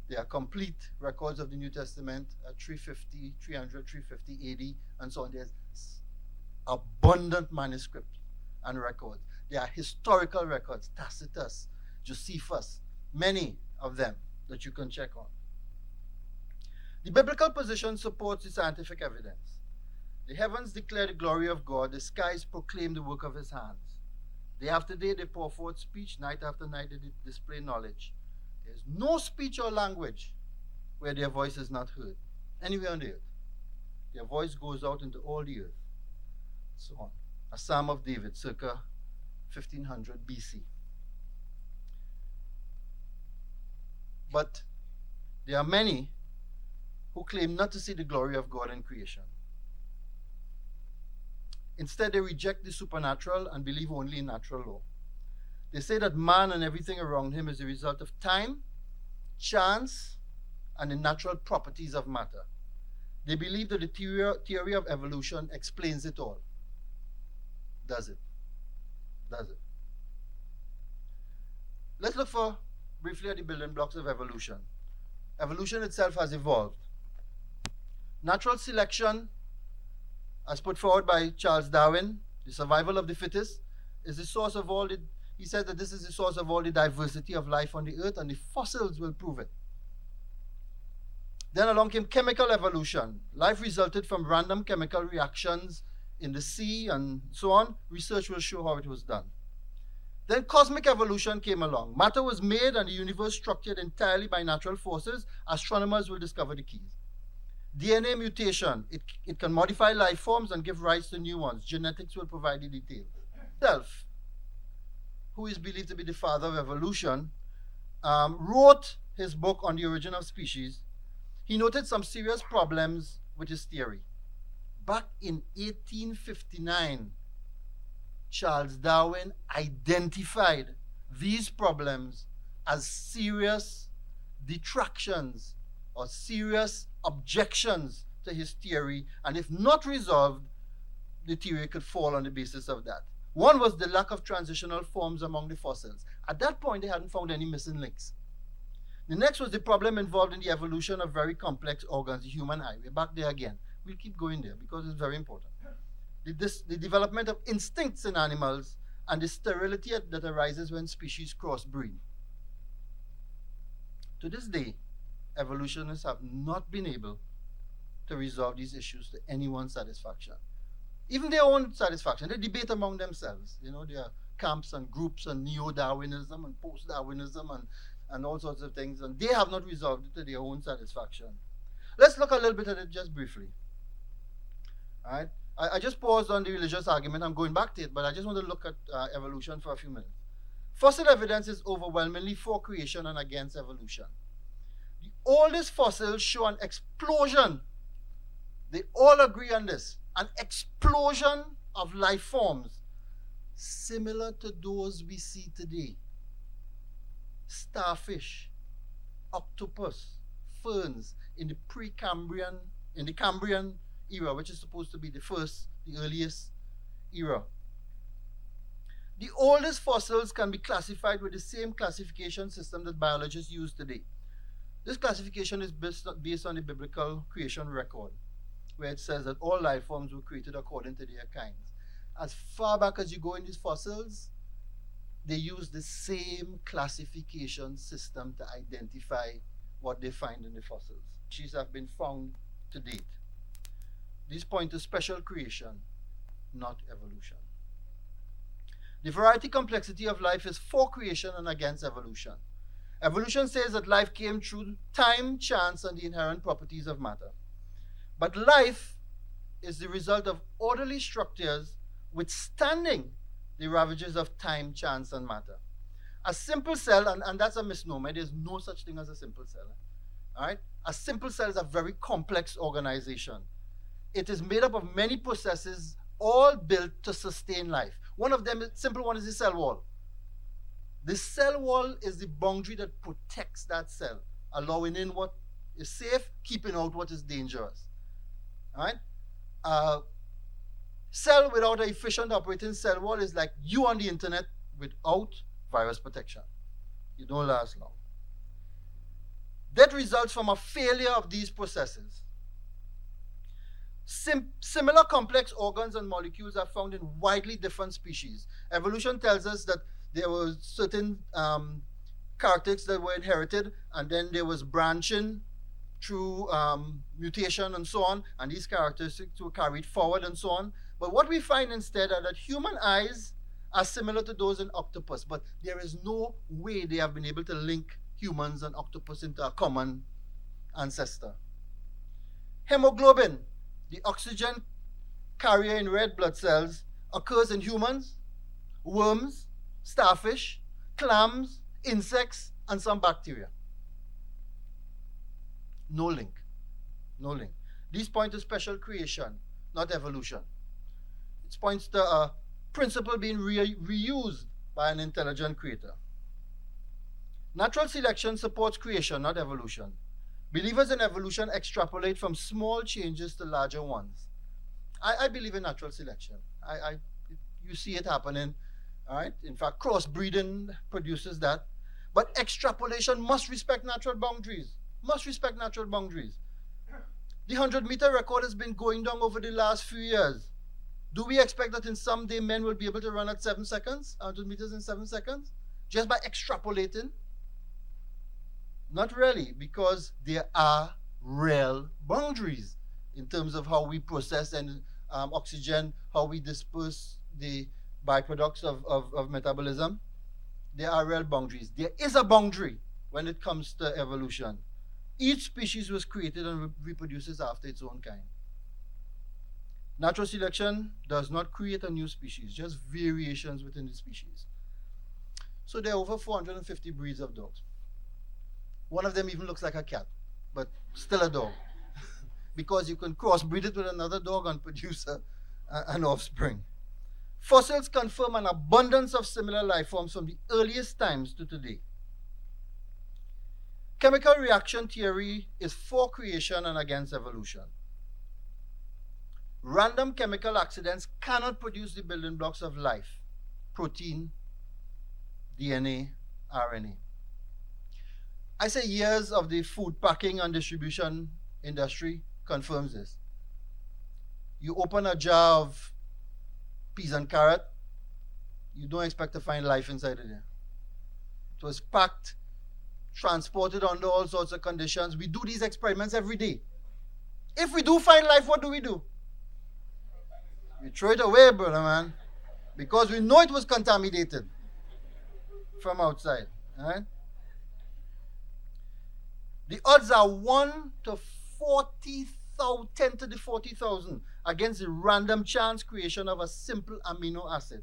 They are complete records of the New Testament at 350, 300, 350 AD, and so on. There's abundant manuscripts and records. There are historical records, Tacitus, Josephus, many of them that you can check on. The biblical position supports the scientific evidence. The heavens declare the glory of God. The skies proclaim the work of his hands. Day after day they pour forth speech. Night after night they display knowledge. There is no speech or language where their voice is not heard, anywhere on the earth. Their voice goes out into all the earth. So on. A Psalm of David, circa 1500 BC. But there are many who claim not to see the glory of God in creation. Instead, they reject the supernatural and believe only in natural law. They say that man and everything around him is the result of time, chance, and the natural properties of matter. They believe that the theory of evolution explains it all. Does it? Does it? Let's look briefly at the building blocks of evolution. Evolution itself has evolved. Natural selection, as put forward by Charles Darwin, the survival of the fittest, is the source of all the, he said that this is the source of all the diversity of life on the earth, and the fossils will prove it. Then along came chemical evolution. Life resulted from random chemical reactions in the sea and so on. Research will show how it was done. Then cosmic evolution came along. Matter was made and the universe structured entirely by natural forces. Astronomers will discover the keys. DNA mutation. It can modify life forms and give rise to new ones. Genetics will provide the details. Self, who is believed to be the father of evolution, wrote his book on the origin of species. He noted some serious problems with his theory. Back in 1859, Charles Darwin identified these problems as serious detractions or serious objections to his theory, and if not resolved, the theory could fall on the basis of that. One was the lack of transitional forms among the fossils. At that point, they hadn't found any missing links. The next was the problem involved in the evolution of very complex organs, the human eye. We're back there again. We'll keep going there because it's very important. The development of instincts in animals and the sterility that arises when species crossbreed. To this day, evolutionists have not been able to resolve these issues to anyone's satisfaction. Even their own satisfaction. They debate among themselves. You know, there are camps and groups and neo-Darwinism and post-Darwinism and all sorts of things, and they have not resolved it to their own satisfaction. Let's look a little bit at it just briefly. All right? I just paused on the religious argument. I'm going back to it, but I just want to look at evolution for a few minutes. Fossil evidence is overwhelmingly for creation and against evolution. The oldest fossils show an explosion. They all agree on this. An explosion of life forms similar to those we see today. Starfish, octopus, ferns in the Cambrian era, which is supposed to be the earliest era. The oldest fossils can be classified with the same classification system that biologists use today. This classification is based on the biblical creation record, where it says that all life forms were created according to their kinds. As far back as you go in these fossils, they use the same classification system to identify what they find in the fossils. Species have been found to date. These point to special creation, not evolution. The variety complexity of life is for creation and against evolution. Evolution says that life came through time, chance, and the inherent properties of matter. But life is the result of orderly structures withstanding the ravages of time, chance, and matter. A simple cell, and that's a misnomer, there's no such thing as a simple cell. All right? A simple cell is a very complex organization. It is made up of many processes, all built to sustain life. One of them, simple one, is the cell wall. The cell wall is the boundary that protects that cell, allowing in what is safe, keeping out what is dangerous. All right? Cell without an efficient operating cell wall is like you on the internet without virus protection. You don't last long. That results from a failure of these processes. Similar complex organs and molecules are found in widely different species. Evolution tells us that there were certain characteristics that were inherited, and then there was branching through mutation and so on, and these characteristics were carried forward and so on. But what we find instead are that human eyes are similar to those in octopus, but there is no way they have been able to link humans and octopus into a common ancestor. Hemoglobin, the oxygen carrier in red blood cells, occurs in humans, worms, starfish, clams, insects, and some bacteria. No link. No link. These point to special creation, not evolution. It points to a principle being reused by an intelligent creator. Natural selection supports creation, not evolution. Believers in evolution extrapolate from small changes to larger ones. I believe in natural selection. You see it happening. All right? In fact, crossbreeding produces that. But extrapolation must respect natural boundaries. Must respect natural boundaries. The 100-meter record has been going down over the last few years. Do we expect that in some day men will be able to run at 7 seconds, 100 meters in 7 seconds? Just by extrapolating? Not really, because there are real boundaries in terms of how we process and oxygen, how we disperse the byproducts of metabolism. There are real boundaries. There is a boundary when it comes to evolution. Each species was created and reproduces after its own kind. Natural selection does not create a new species, just variations within the species. So there are over 450 breeds of dogs. One of them even looks like a cat, but still a dog. Because you can crossbreed it with another dog and produce an offspring. Fossils confirm an abundance of similar life forms from the earliest times to today. Chemical reaction theory is for creation and against evolution. Random chemical accidents cannot produce the building blocks of life: protein, DNA, RNA. I say years of the food packing and distribution industry confirms this. You open a jar of peas and carrot, you don't expect to find life inside of there. It was packed, transported under all sorts of conditions. We do these experiments every day. If we do find life, what do? We throw it away, brother man, because we know it was contaminated from outside. Right? The odds are 1 to 40,000, 10 to the 40,000 against the random chance creation of a simple amino acid.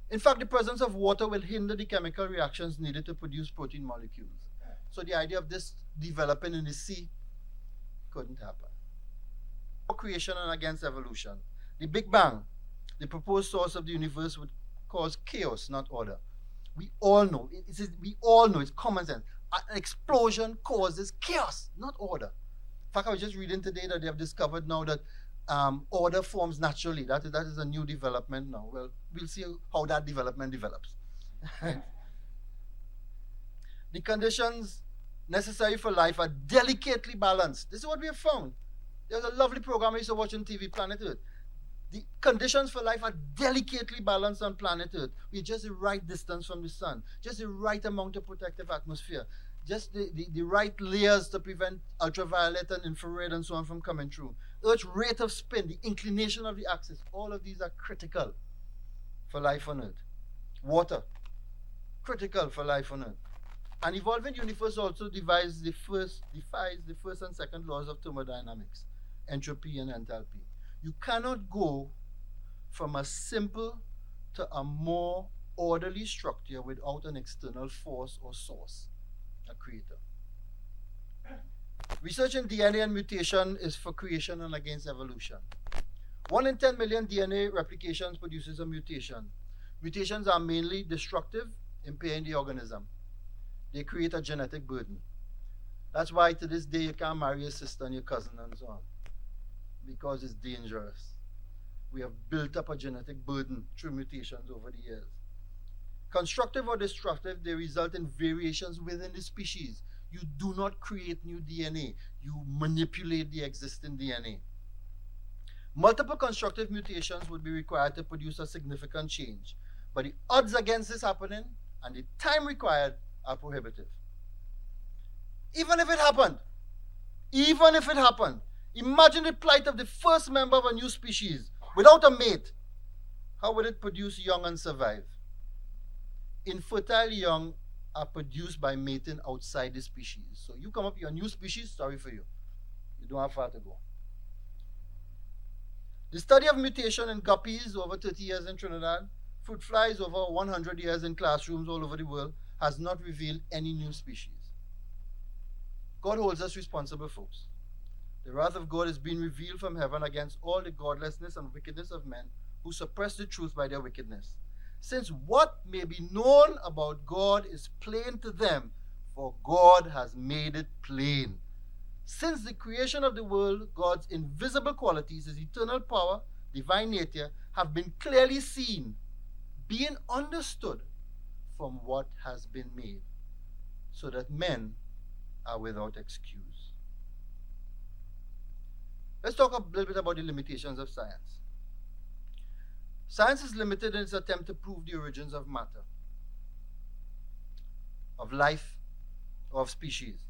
In fact, the presence of water will hinder the chemical reactions needed to produce protein molecules. So the idea of this developing in the sea couldn't happen. For creation and against evolution. The Big Bang, the proposed source of the universe, would cause chaos, not order. We all know, it's common sense. An explosion causes chaos, not order. In fact, I was just reading today that they have discovered now that order forms naturally. That is a new development now. Well, we'll see how that development develops. The conditions necessary for life are delicately balanced. This is what we have found. There's a lovely program I used to watch on TV, Planet Earth. The conditions for life are delicately balanced on planet Earth. We're just the right distance from the sun, just the right amount of protective atmosphere, just the right layers to prevent ultraviolet and infrared and so on from coming through. Earth's rate of spin, the inclination of the axis, all of these are critical for life on Earth. Water, critical for life on Earth. An evolving universe also defies the first and second laws of thermodynamics, entropy and enthalpy. You cannot go from a simple to a more orderly structure without an external force or source, a creator. Research in DNA and mutation is for creation and against evolution. 1 in 10 million DNA replications produces a mutation. Mutations are mainly destructive, impairing the organism. They create a genetic burden. That's why to this day you can't marry your sister and your cousin and so on, because it's dangerous. We have built up a genetic burden through mutations over the years. Constructive or destructive, they result in variations within the species. You do not create new DNA. You manipulate the existing DNA. Multiple constructive mutations would be required to produce a significant change, but the odds against this happening and the time required are prohibitive. Even if it happened, imagine the plight of the first member of a new species without a mate. How would it produce young and survive? Infertile young are produced by mating outside the species. So you come up, you're a new species, sorry for you. You don't have far to go. The study of mutation in guppies over 30 years in Trinidad, fruit flies over 100 years in classrooms all over the world, has not revealed any new species. God holds us responsible, folks. The wrath of God is being revealed from heaven against all the godlessness and wickedness of men who suppress the truth by their wickedness. Since what may be known about God is plain to them, for God has made it plain. Since the creation of the world, God's invisible qualities, his eternal power, divine nature, have been clearly seen, being understood from what has been made, so that men are without excuse. Let's talk a little bit about the limitations of science. Science is limited in its attempt to prove the origins of matter, of life, or of species.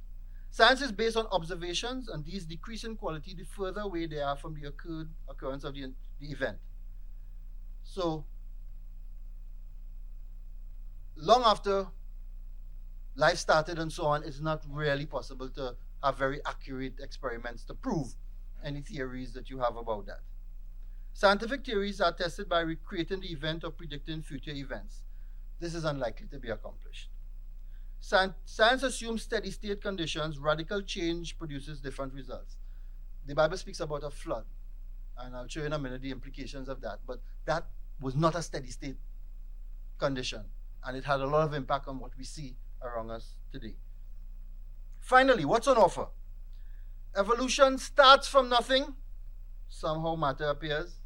Science is based on observations, and these decrease in quality the further away they are from the occurrence of the event. So, long after life started and so on, it's not really possible to have very accurate experiments to prove any theories that you have about that. Scientific theories are tested by recreating the event or predicting future events. This is unlikely to be accomplished. Science assumes steady state conditions. Radical change produces different results. The Bible speaks about a flood, and I'll show you in a minute the implications of that, but that was not a steady state condition, and it had a lot of impact on what we see around us today. Finally, what's on offer? Evolution starts from nothing, somehow matter appears.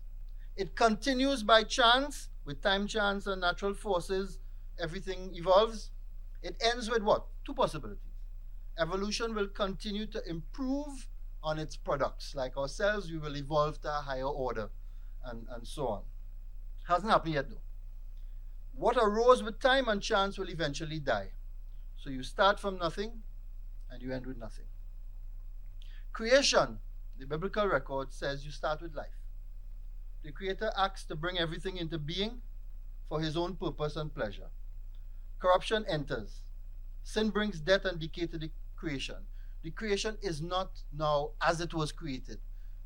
It continues by chance, with time, chance, and natural forces, everything evolves. It ends with what? Two possibilities. Evolution will continue to improve on its products. Like ourselves, we will evolve to a higher order, and so on. Hasn't happened yet, though. What arose with time and chance will eventually die. So you start from nothing, and you end with nothing. Creation, the biblical record says you start with life. The Creator acts to bring everything into being for his own purpose and pleasure. Corruption enters. Sin brings death and decay to the creation. The creation is not now as it was created,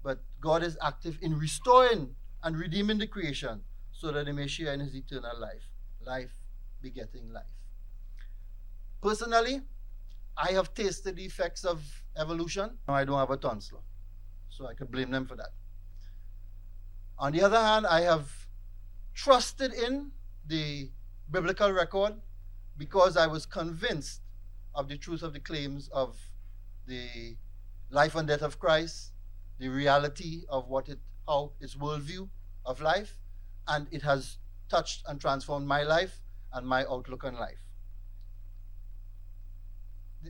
but God is active in restoring and redeeming the creation so that they may share in his eternal life. Life begetting life. Personally, I have tasted the effects of evolution. Now I don't have a tonsil, so I could blame them for that. On the other hand, I have trusted in the biblical record because I was convinced of the truth of the claims of the life and death of Christ, the reality of how his worldview of life, and it has touched and transformed my life and my outlook on life.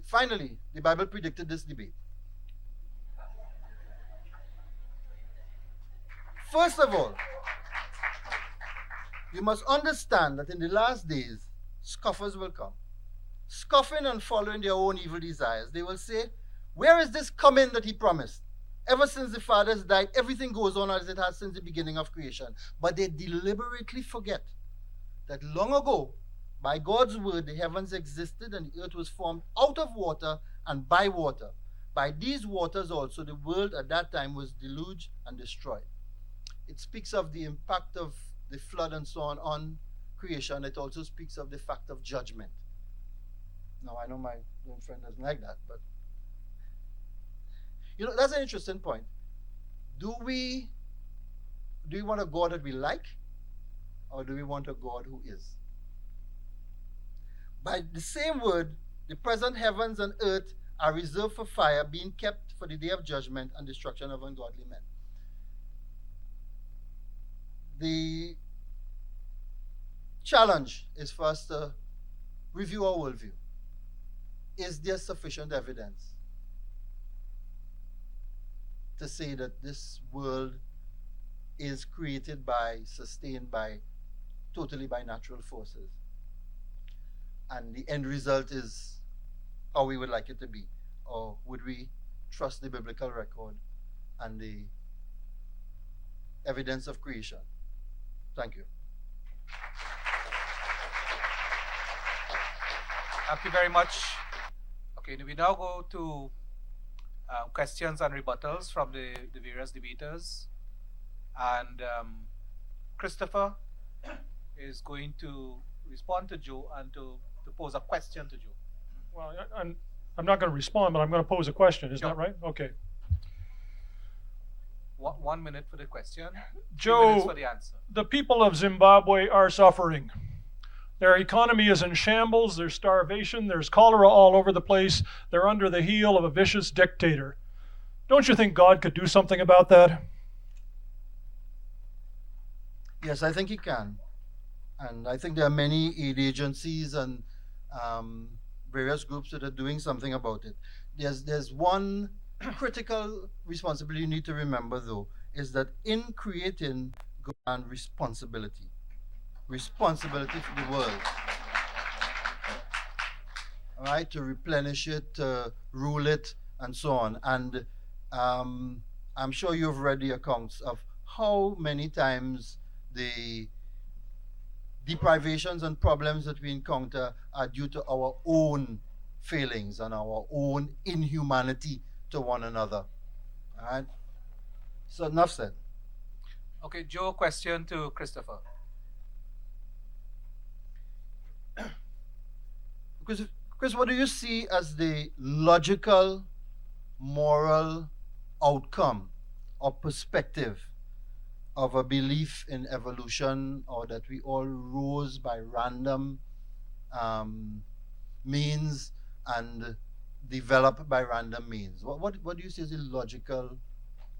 Finally, the Bible predicted this debate. First of all, you must understand that in the last days, scoffers will come, scoffing and following their own evil desires. They will say, where is this coming that he promised? Ever since the fathers died, everything goes on as it has since the beginning of creation. But they deliberately forget that long ago, by God's word, the heavens existed and the earth was formed out of water and by water. By these waters also, the world at that time was deluged and destroyed. It speaks of the impact of the flood and so on creation. It also speaks of the fact of judgment. Now, I know my own friend doesn't like that, but that's an interesting point. Do we want a God that we like, or do we want a God who is? By the same word, the present heavens and earth are reserved for fire, being kept for the day of judgment and destruction of ungodly men. The challenge is for us to review our worldview. Is there sufficient evidence to say that this world is created by, sustained by, totally by natural forces? And the end result is how we would like it to be? Or would we trust the biblical record and the evidence of creation? Thank you. Thank you very much. Okay, we now go to questions and rebuttals from the various debaters. And Christopher is going to respond to Joe and to pose a question to Joe. Well, I'm not going to respond, but I'm going to pose a question. Is that right? Okay. 1 minute for the question, 2 Joe, minutes for the answer. The people of Zimbabwe are suffering. Their economy is in shambles. There's starvation. There's cholera all over the place. They're under the heel of a vicious dictator. Don't you think God could do something about that? Yes, I think he can. And I think there are many aid agencies and various groups that are doing something about it. There's one critical responsibility you need to remember, though, is that in creating God and responsibility for the world. All right, to replenish it, to rule it, and so on. And I'm sure you've read the accounts of how many times the deprivations and problems that we encounter are due to our own failings and our own inhumanity to one another. All right? So enough said. Okay, Joe, question to Christopher. Chris, what do you see as the logical, moral outcome or perspective of a belief in evolution, or that we all rose by random means and developed by random means? What do you see as the logical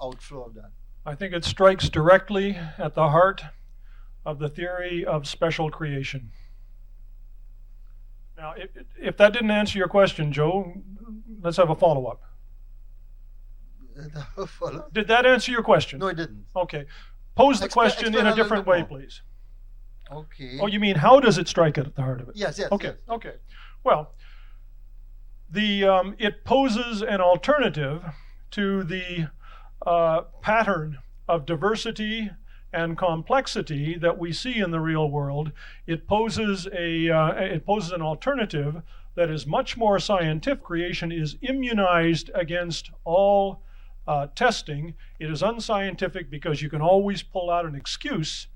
outflow of that? I think it strikes directly at the heart of the theory of special creation. Now, if that didn't answer your question, Joe, let's have a follow-up. Did that answer your question? No, it didn't. Okay. Pose the question explain in a a little different bit way, more. please. Okay. Oh, you mean how does it strike at the heart of it? Yes, yes. Okay, yes. okay. Well, it poses an alternative to the pattern of diversity and complexity that we see in the real world. It poses an alternative that is much more scientific. Creation is immunized against all testing. It is unscientific because you can always pull out an excuse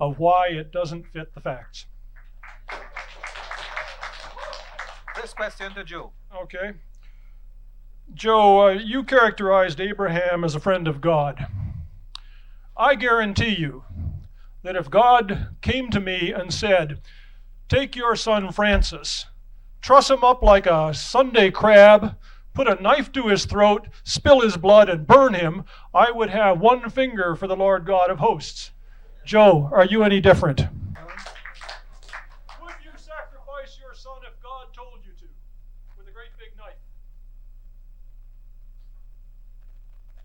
of why it doesn't fit the facts. This question to Joe. Okay. Joe, you characterized Abraham as a friend of God. I guarantee you that if God came to me and said, take your son Francis, truss him up like a Sunday crab, put a knife to his throat, spill his blood, and burn him, I would have one finger for the Lord God of hosts. Joe, are you any different? Would you sacrifice your son if God told you to, with a great big knife?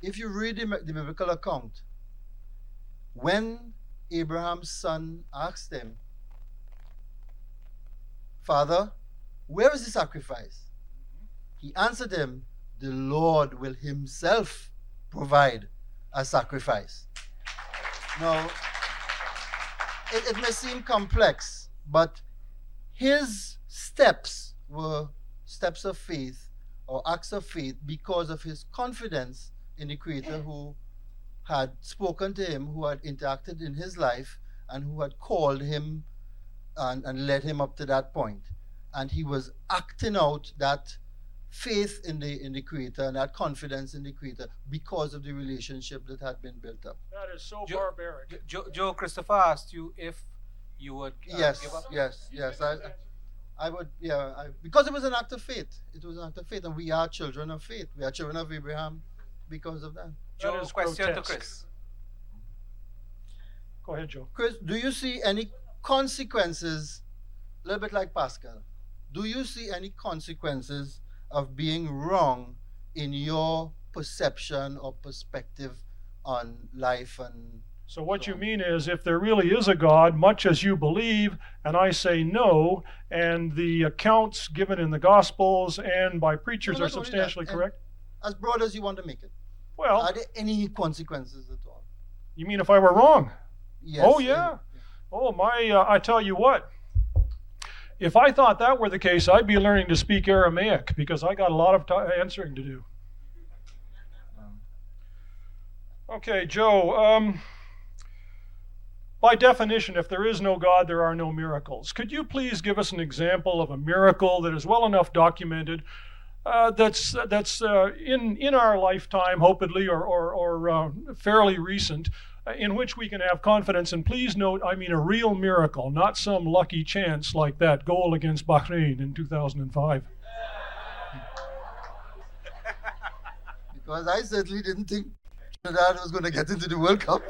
If you read the biblical account, when Abraham's son asked him, Father, where is the sacrifice? He answered him, the Lord will himself provide a sacrifice. Now, it may seem complex, but his steps were steps of faith or acts of faith because of his confidence in the Creator who had spoken to him, who had interacted in his life, and who had called him and led him up to that point. And he was acting out that faith in the Creator and that confidence in the Creator because of the relationship that had been built up. That is so Joe- barbaric. Joe, Christopher asked you if you would Yes, give up. yes. I would, because it was an act of faith. It was an act of faith, and we are children of faith. We are children of Abraham because of that. Joe, That is question grotesque. to Chris. Go ahead, Joe. Chris, do you see any consequences, a little bit like Pascal, do you see any consequences of being wrong in your perception or perspective on life? And So what you mean is, if there really is a God, much as you believe, and I say no, and the accounts given in the Gospels and by preachers No, are not only that, substantially and- correct? as broad as you want to make it, Well, are there any consequences at all? you mean if I were wrong? Yes. Oh, yeah. Oh, I tell you what. If I thought that were the case, I'd be learning to speak Aramaic because I got a lot of answering to do. Okay, Joe. By definition, if there is no God, there are no miracles. Could you please give us an example of a miracle that is well enough documented that's in our lifetime, hopefully, or fairly recent, in which we can have confidence? And please note, I mean a real miracle, not some lucky chance like that goal against Bahrain in 2005. Because I certainly didn't think Trinidad was going to get into the World Cup.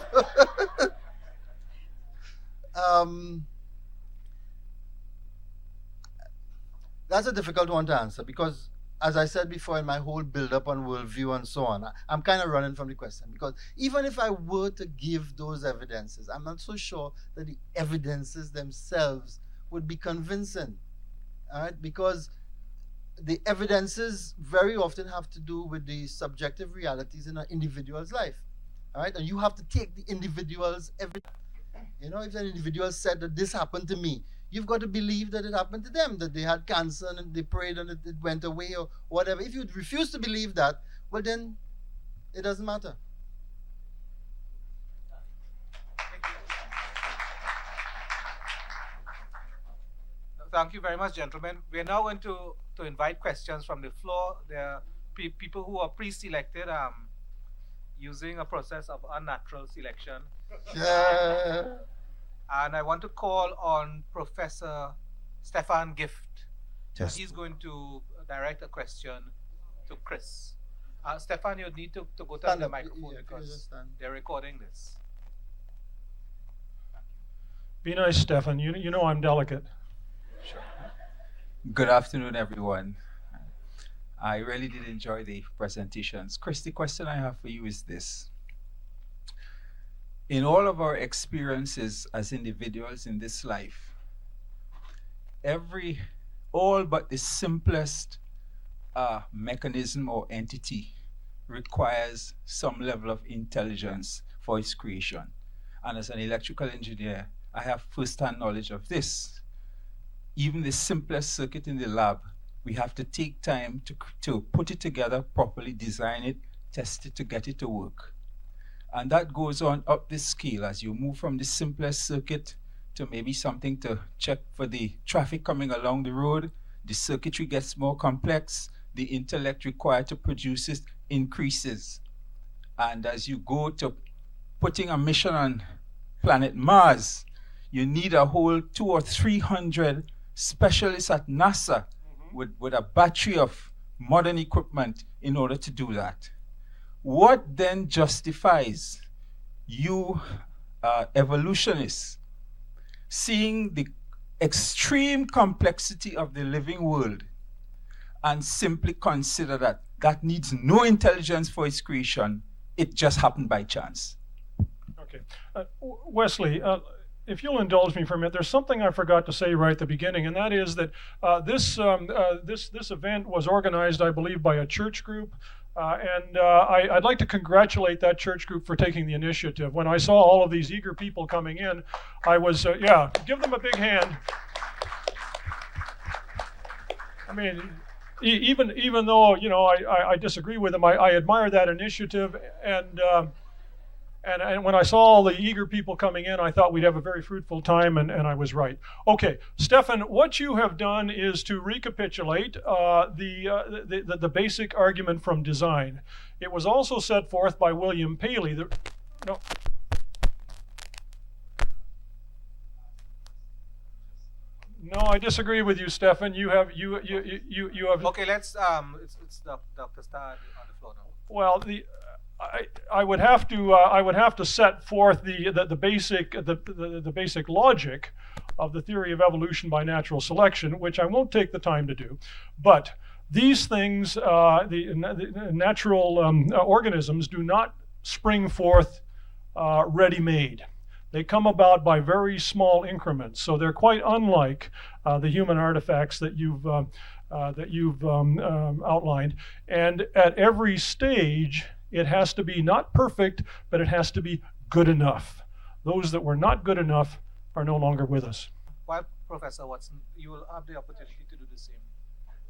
That's a difficult one to answer because, as I said before, in my whole build-up on worldview and so on, I'm kind of running from the question because even if I were to give those evidences, I'm not so sure that the evidences themselves would be convincing. All right, because the evidences very often have to do with the subjective realities in an individual's life. All right, and you have to take the individual's evidence. You know, if an individual said that this happened to me, you've got to believe that it happened to them, that they had cancer and they prayed and it went away or whatever. If you refuse to believe that, well, then it doesn't matter. Thank you very much, gentlemen. We are now going to invite questions from the floor. There are people who are pre-selected using a process of unnatural selection. Yeah. And I want to call on Professor Stefan Gift. Yes. He's going to direct a question to Chris. Stefan, you need to go to Stand the up. microphone Yeah, can you just because stand? they're recording this. Be nice, Stefan. You know I'm delicate. Sure. Good afternoon, everyone. I really did enjoy the presentations. Chris, the question I have for you is this. In all of our experiences as individuals in this life, all but the simplest mechanism or entity requires some level of intelligence for its creation. And as an electrical engineer, I have first-hand knowledge of this. Even the simplest circuit in the lab, we have to take time to put it together properly, design it, test it to get it to work. And that goes on up the scale as you move from the simplest circuit to maybe something to check for the traffic coming along the road. The circuitry gets more complex. The intellect required to produce it increases. And as you go to putting a mission on planet Mars, you need a whole 200 or 300 specialists at NASA with a battery of modern equipment in order to do that. What then justifies you evolutionists seeing the extreme complexity of the living world and simply consider that that needs no intelligence for its creation, it just happened by chance? Okay. Wesley, if you'll indulge me for a minute, there's something I forgot to say right at the beginning, and that is that this event was organized, I believe, by a church group. I'd like to congratulate that church group for taking the initiative. When I saw all of these eager people coming in, I was, give them a big hand. I mean, even though, I disagree with them, I admire that initiative. And when I saw all the eager people coming in, I thought we'd have a very fruitful time, and I was right. Okay, Stefan, what you have done is to recapitulate the basic argument from design. It was also set forth by William Paley. No, I disagree with you, Stefan. You have. Okay, let's it's Dr. Starr on the floor now. Well, I would have to set forth the basic logic of the theory of evolution by natural selection, which I won't take the time to do. But these things, the natural organisms, do not spring forth ready-made. They come about by very small increments, so they're quite unlike the human artifacts that you've outlined. And at every stage, it has to be not perfect, but it has to be good enough. Those that were not good enough are no longer with us. Well, Professor Watson, you will have the opportunity to do the same.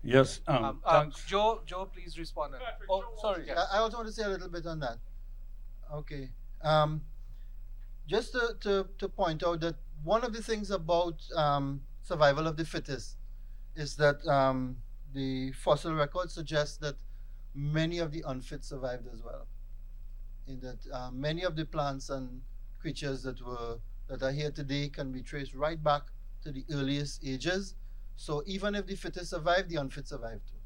Yes, thanks. Joe, please respond. Patrick, Oh, Joe sorry. Watson. Yes. I also want to say a little bit on that. Okay. Just to point out that one of the things about survival of the fittest is that the fossil record suggests that many of the unfit survived as well. In that many of the plants and creatures that are here today can be traced right back to the earliest ages. So even if the fittest survived, the unfit survived too.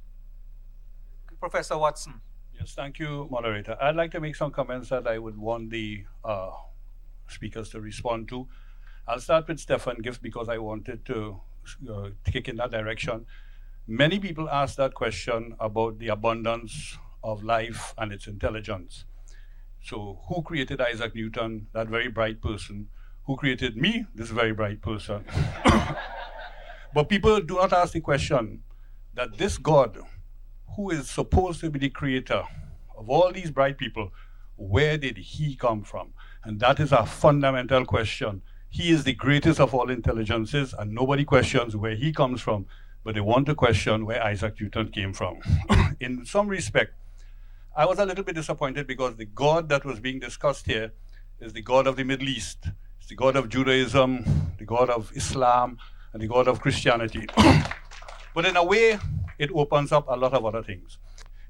Professor Watson. Yes, thank you, moderator. I'd like to make some comments that I would want the speakers to respond to. I'll start with Stefan Gift because I wanted to kick in that direction. Many people ask that question about the abundance of life and its intelligence. So who created Isaac Newton, that very bright person? Who created me, this very bright person? But people do not ask the question that this God, who is supposed to be the creator of all these bright people, where did he come from? And that is a fundamental question. He is the greatest of all intelligences, and nobody questions where he comes from, but they want to question where Isaac Newton came from. In some respect, I was a little bit disappointed because the God that was being discussed here is the God of the Middle East. It's the God of Judaism, the God of Islam, and the God of Christianity. But in a way, it opens up a lot of other things.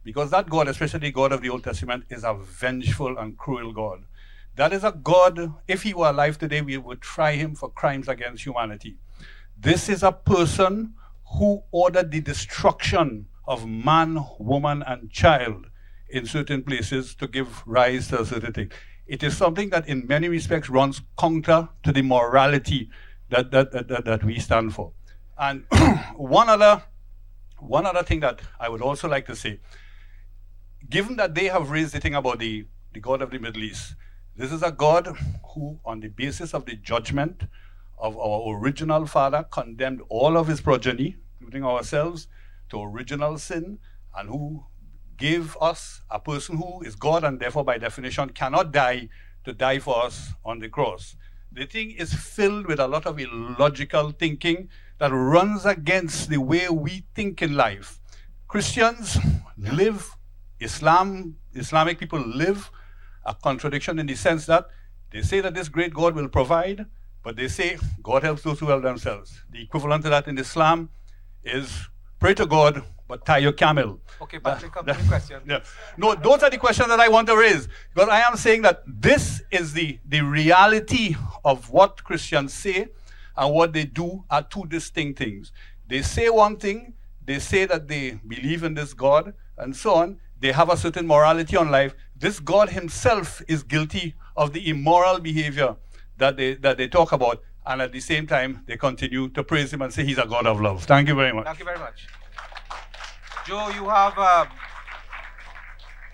Because that God, especially the God of the Old Testament, is a vengeful and cruel God. That is a God, if he were alive today, we would try him for crimes against humanity. This is a person who ordered the destruction of man, woman, and child in certain places to give rise to a certain thing. It is something that in many respects runs counter to the morality that we stand for. And one other thing that I would also like to say, given that they have raised the thing about the God of the Middle East, this is a God who, on the basis of the judgment of our original father, condemned all of his progeny, including ourselves, to original sin, and who gave us a person who is God and therefore by definition cannot die to die for us on the cross. The thing is filled with a lot of illogical thinking that runs against the way we think in life. Christians live, Islamic people live a contradiction in the sense that they say that this great God will provide, but they say God helps those who help themselves. The equivalent to that in Islam is pray to God, but tie your camel. Okay, Patrick, come to the question. Yeah. No, those are the questions that I want to raise, because I am saying that this is the reality of what Christians say and what they do are two distinct things. They say one thing, they say that they believe in this God, and so on. They have a certain morality on life. This God himself is guilty of the immoral behavior that they talk about, and at the same time, they continue to praise him and say he's a God of love. Thank you very much. Thank you very much. Joe, you have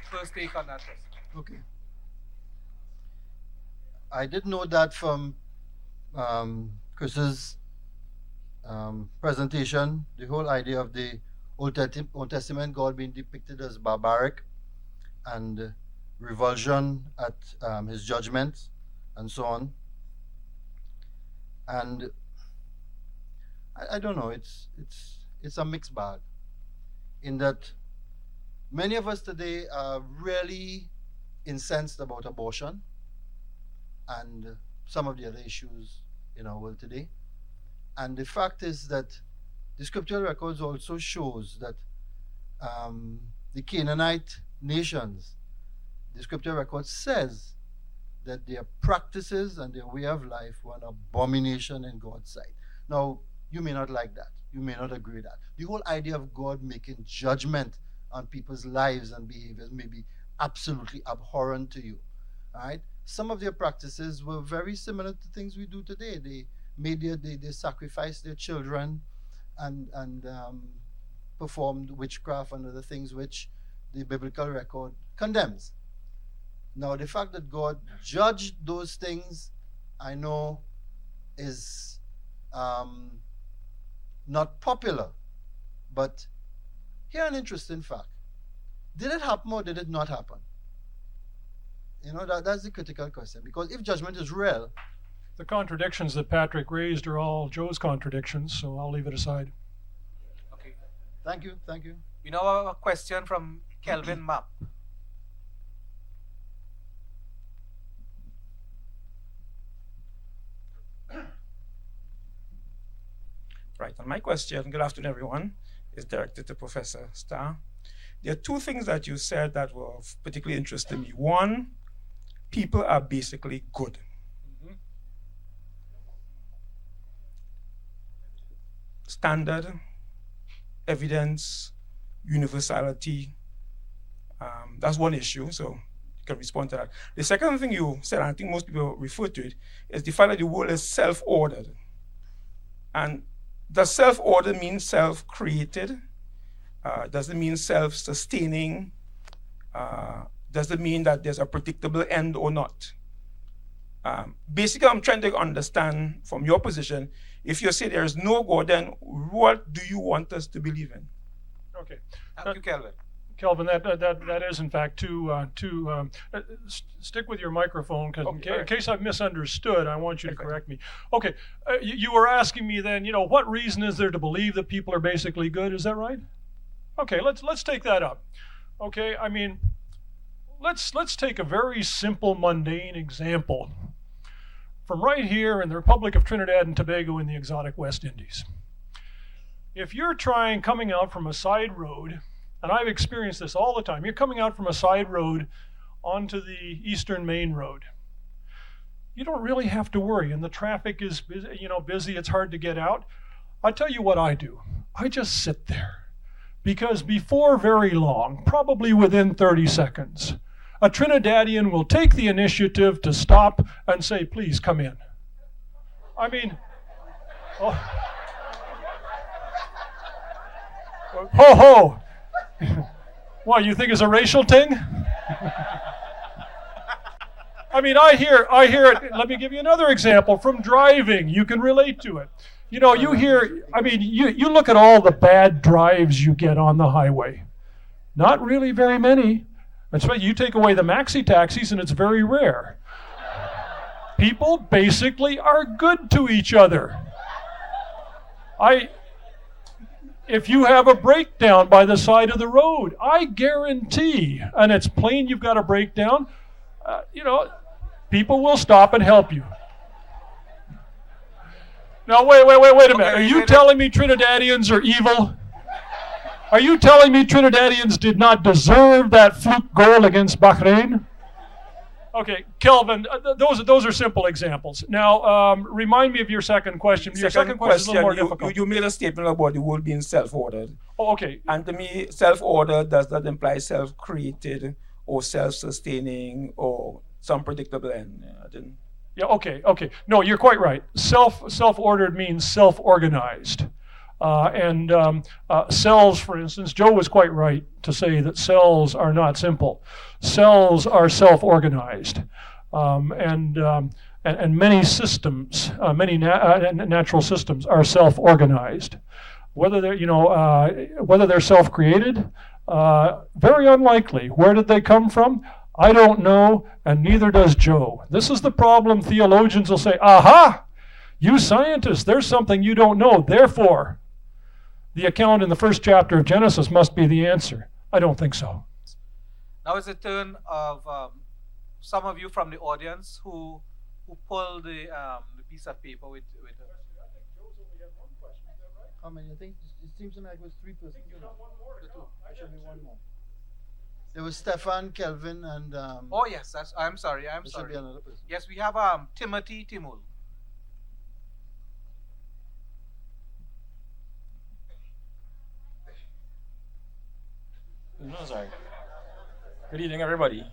first take on that question. Okay. I did know that from Chris's presentation, the whole idea of the Old Testament God being depicted as barbaric and revulsion at his judgments and so on. And I don't know, it's a mixed bag in that many of us today are really incensed about abortion and some of the other issues in our world today. And the fact is that the scriptural records also shows that the Canaanite nations, the scriptural record says that their practices and their way of life were an abomination in God's sight. Now, you may not like that. You may not agree with that. The whole idea of God making judgment on people's lives and behaviors may be absolutely abhorrent to you. All right? Some of their practices were very similar to things we do today. They sacrificed their children and performed witchcraft and other things which the biblical record condemns. Now, the fact that God judged those things, I know, is not popular. But here an interesting fact. Did it happen or did it not happen? You know, that's the critical question. Because if judgment is real, the contradictions that Patrick raised are all Joe's contradictions, so I'll leave it aside. Okay. Thank you. You know, a question from Kelvin Mapp. Right, and my question, good afternoon everyone, is directed to Professor Starr. There are two things that you said that were of particularly interest to me. One, people are basically good. Standard, evidence, universality, that's one issue, so you can respond to that. The second thing you said, and I think most people refer to it, is the fact that the world is self-ordered. And does self-order mean self-created? Does it mean self-sustaining? Does it mean that there's a predictable end or not? Basically, I'm trying to understand from your position, if you say there is no God, then what do you want us to believe in? Okay. Thank you, Kelvin. Kelvin, that is in fact stick with your microphone, because in case I've misunderstood, I want you to correct me. Okay, you were asking me then, what reason is there to believe that people are basically good? Is that right? Okay, let's take that up. Okay, I mean, let's take a very simple, mundane example from right here in the Republic of Trinidad and Tobago in the exotic West Indies. If you're coming out from a side road, and I've experienced this all the time, you're coming out from a side road onto the Eastern Main Road. You don't really have to worry, and the traffic is busy, it's hard to get out. I tell you what I do. I just sit there, Because before very long, probably within 30 seconds, a Trinidadian will take the initiative to stop and say, please come in. I mean, oh. Ho ho! What, you think it's a racial thing? I mean, I hear it. Let me give you another example from driving. You can relate to it. You know, you look at all the bad drives you get on the highway. Not really very many. Especially you take away the maxi taxis and it's very rare. People basically are good to each other. If you have a breakdown by the side of the road, I guarantee, and it's plain you've got a breakdown, people will stop and help you. Now, wait a minute. Are you telling me Trinidadians are evil? Are you telling me Trinidadians did not deserve that fluke goal against Bahrain? Okay, Kelvin, those are simple examples. Now, remind me of your second question. Your second question is a little more difficult. You made a statement about the world being self-ordered. Oh, okay. And to me, self-ordered does not imply self-created or self-sustaining or some predictable end. Yeah, okay. No, you're quite right. Self-ordered means self-organized. Cells, for instance, Joe was quite right to say that cells are not simple. Cells are self-organized, and many systems, many natural systems are self-organized. Whether they're self-created, very unlikely. Where did they come from? I don't know, and neither does Joe. This is the problem. Theologians will say, "Aha! You scientists, there's something you don't know. Therefore, the account in the first chapter of Genesis must be the answer." I don't think so. Now it's the turn of some of you from the audience who pulled the piece of paper with. I think Joe's only had one question. Is that right? How many? I think it seems to me like it was 3 persons. I think you got one more to go. There should be one more. There was Stefan, Kelvin, and. Oh yes, I'm sorry. There should be another person. Yes, we have Timothy Timul. No, sorry. Good evening, everybody.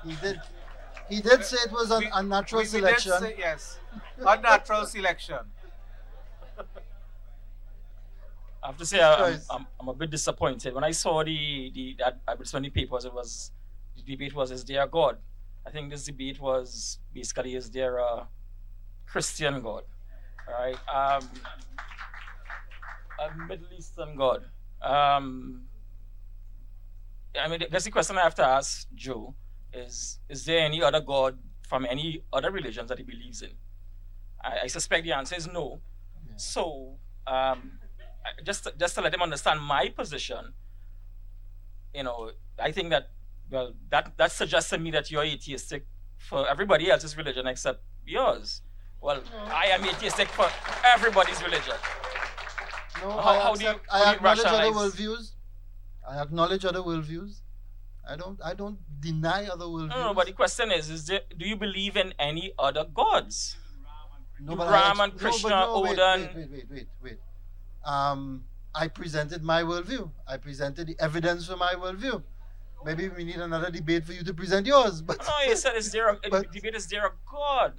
He did say it was an unnatural selection. We did say, yes, unnatural selection. I have to say, I'm a bit disappointed. When I saw that I was on the papers, the debate was, is there a God? I think this debate was basically, is there a Christian God? All right, a Middle Eastern God. I mean, that's the question I have to ask Joe: is there any other God from any other religions that he believes in? I suspect the answer is no. Yeah. So, just to let him understand my position, I think that that suggests to me that you're atheistic for everybody else's religion except yours. Well, I am atheistic for everybody's religion. No, how do you acknowledge rationalize? other worldviews. I acknowledge other worldviews. I don't deny other worldviews. No, but the question is do you believe in any other gods? No, Brahman, Krishna, Odin. Wait. I presented my worldview. I presented the evidence for my worldview. Maybe we need another debate for you to present yours. But no, you said is there a God?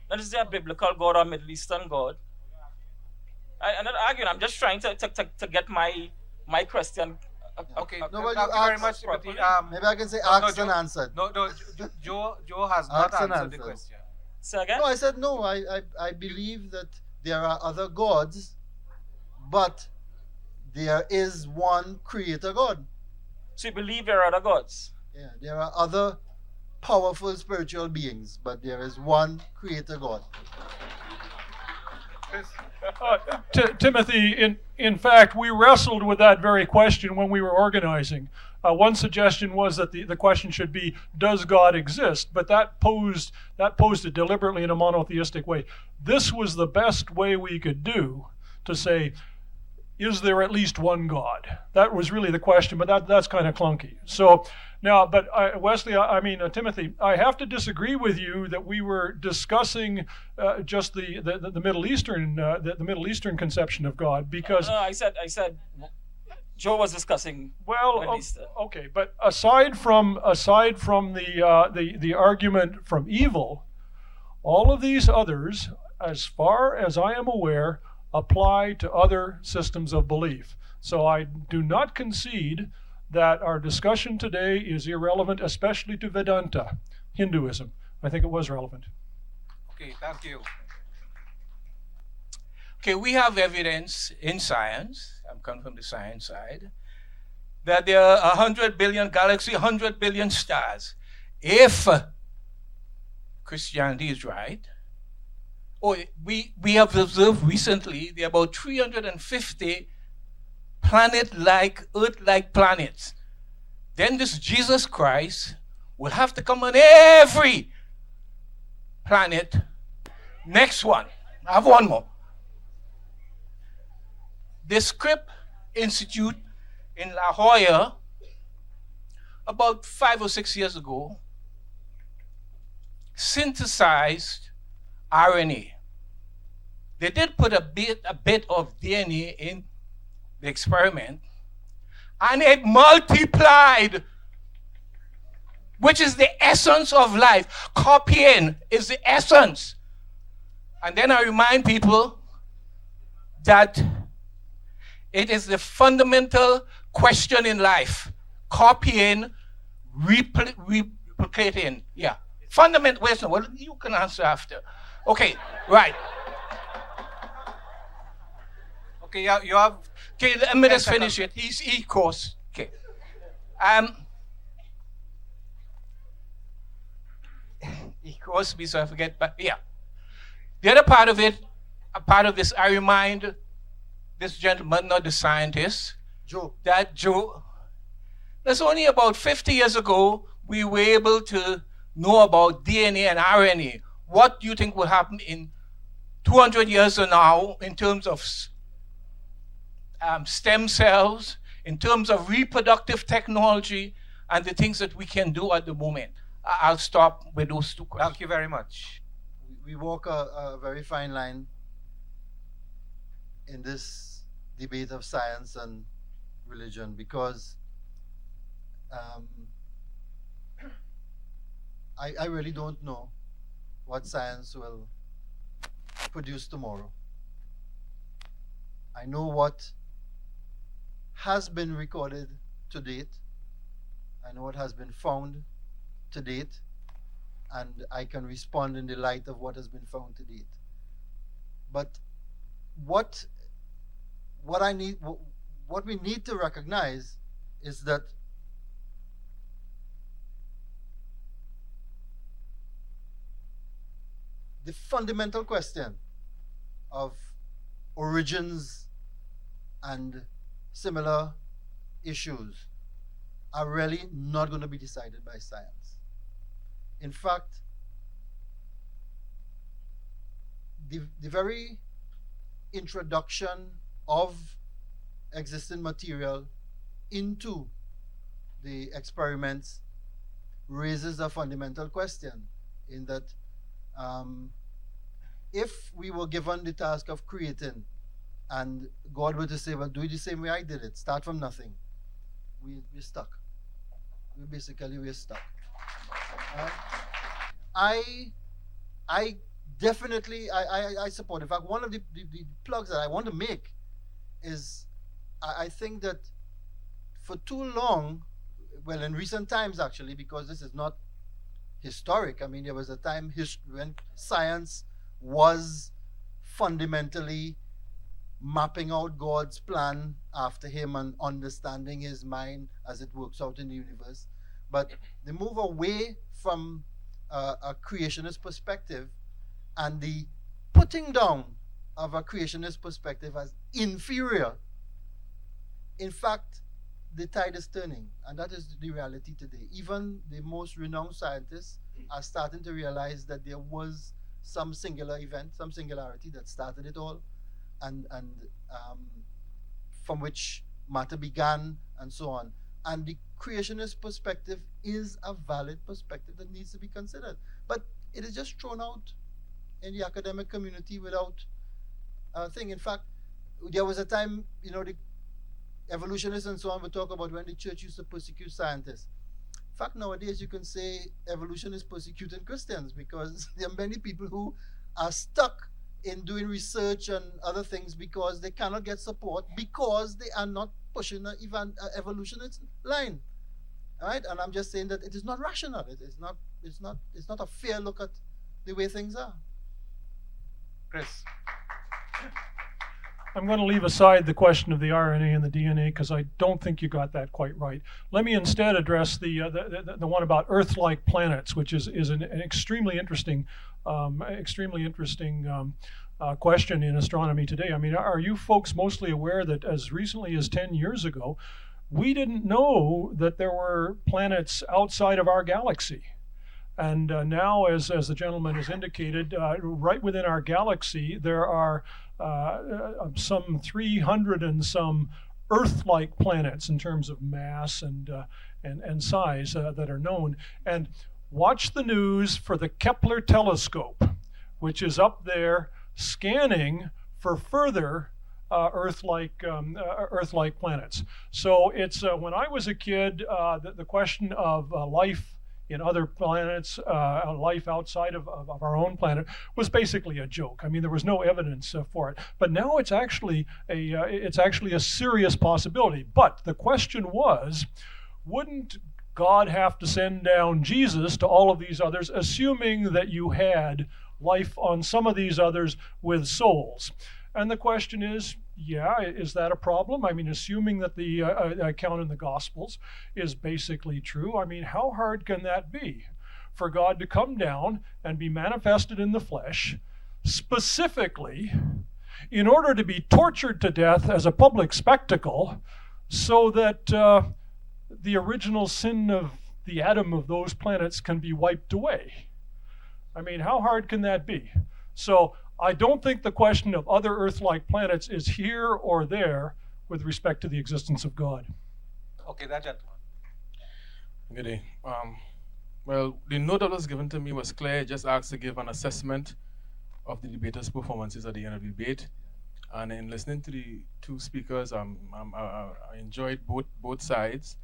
Not is there a biblical God or a Middle Eastern God? I'm not arguing. I'm just trying to get my question. Okay. No, but thank you very much, Timothy. maybe I can say asked and answered. No, Joe has not Asked and answered the answered. question. Say again? No, I said no. I believe that there are other gods, but there is one creator God. So you believe there are other gods? Yeah, there are other powerful spiritual beings, but there is one creator God. Timothy, in fact, we wrestled with that very question when we were organizing. One suggestion was that the question should be, does God exist? But that posed it deliberately in a monotheistic way. This was the best way we could do to say, is there at least one God? That was really the question, but that's kind of clunky. So Now, but Wesley, Timothy, I have to disagree with you that we were discussing just the Middle Eastern the Middle Eastern conception of God, because I said Joe was discussing. well, okay, but aside from the argument from evil, all of these others, as far as I am aware, apply to other systems of belief. So I do not concede that our discussion today is irrelevant, especially to Vedanta, Hinduism. I think it was relevant. Okay, thank you. Okay, we have evidence in science, I'm coming from the science side, that there are 100 billion galaxies, 100 billion stars. If Christianity is right, we have observed recently there are about 350 planet-like, Earth-like planets. Then this Jesus Christ will have to come on every planet. Next one. I have one more. The Script Institute in La Jolla, about 5 or 6 years ago, synthesized RNA. They did put a bit of DNA in the experiment, and it multiplied, which is the essence of life. Copying is the essence. And then I remind people that it is the fundamental question in life. Copying, replicating. Yeah. Fundamental question. Well, you can answer after. Okay, right. Okay, you have. Okay, let me just finish it. He's course. Okay. Course me so I forget, but yeah. The other part of it, a part of this, I remind this gentleman, not the scientist, that's only about 50 years ago we were able to know about DNA and RNA. What do you think will happen in 200 years from now in terms of stem cells, in terms of reproductive technology, and the things that we can do at the moment? I'll stop with those two questions. Thank you very much. We walk a very fine line in this debate of science and religion, because I really don't know what science will produce tomorrow. I know what has been recorded to date. I know what has been found to date, and I can respond in the light of what has been found to date. But what we need to recognize is that the fundamental question of origins and similar issues are really not going to be decided by science. In fact, the very introduction of existing material into the experiments raises a fundamental question, in that if we were given the task of creating, and God were to say, well, do it the same way I did it, start from nothing, we're stuck. We're stuck. I definitely support. In fact, one of the plugs that I want to make is I think that for too long, well, in recent times actually, because this is not historic. I mean, there was a time when science was fundamentally mapping out God's plan after him and understanding his mind as it works out in the universe. But the move away from a creationist perspective and the putting down of a creationist perspective as inferior, in fact, the tide is turning, and that is the reality today. Even the most renowned scientists are starting to realize that there was some singular event, some singularity that started it all, and from which matter began, and so on. And the creationist perspective is a valid perspective that needs to be considered. But it is just thrown out in the academic community without a thing. In fact, there was a time, the evolutionists and so on would talk about when the church used to persecute scientists. In fact, nowadays you can say evolution is persecuting Christians because there are many people who are stuck in doing research and other things because they cannot get support because they are not pushing an evolutionist line. All right? And I'm just saying that it is not rational. It's not a fair look at the way things are. Chris. I'm going to leave aside the question of the RNA and the DNA because I don't think you got that quite right. Let me instead address the one about Earth-like planets, which is an extremely interesting question in astronomy today. I mean, are you folks mostly aware that as recently as 10 years ago, we didn't know that there were planets outside of our galaxy? And now, as the gentleman has indicated, right within our galaxy, there are some 300 and some Earth-like planets in terms of mass and size that are known. And watch the news for the Kepler telescope, which is up there scanning for further Earth-like planets. So it's when I was a kid, the question of life in other planets, life outside of our own planet, was basically a joke. I mean, there was no evidence for it. But now it's actually a serious possibility. But the question was, wouldn't God have to send down Jesus to all of these others, assuming that you had life on some of these others with souls? And the question is, yeah, is that a problem? I mean, assuming that the account in the Gospels is basically true, I mean, how hard can that be for God to come down and be manifested in the flesh, specifically in order to be tortured to death as a public spectacle so that the original sin of the Adam of those planets can be wiped away? I mean, how hard can that be? So I don't think the question of other Earth-like planets is here or there with respect to the existence of God. Okay, that gentleman. Good day. Well, the note that was given to me was clear. It just asked to give an assessment of the debaters' performances at the end of the debate. And in listening to the two speakers, I enjoyed both sides.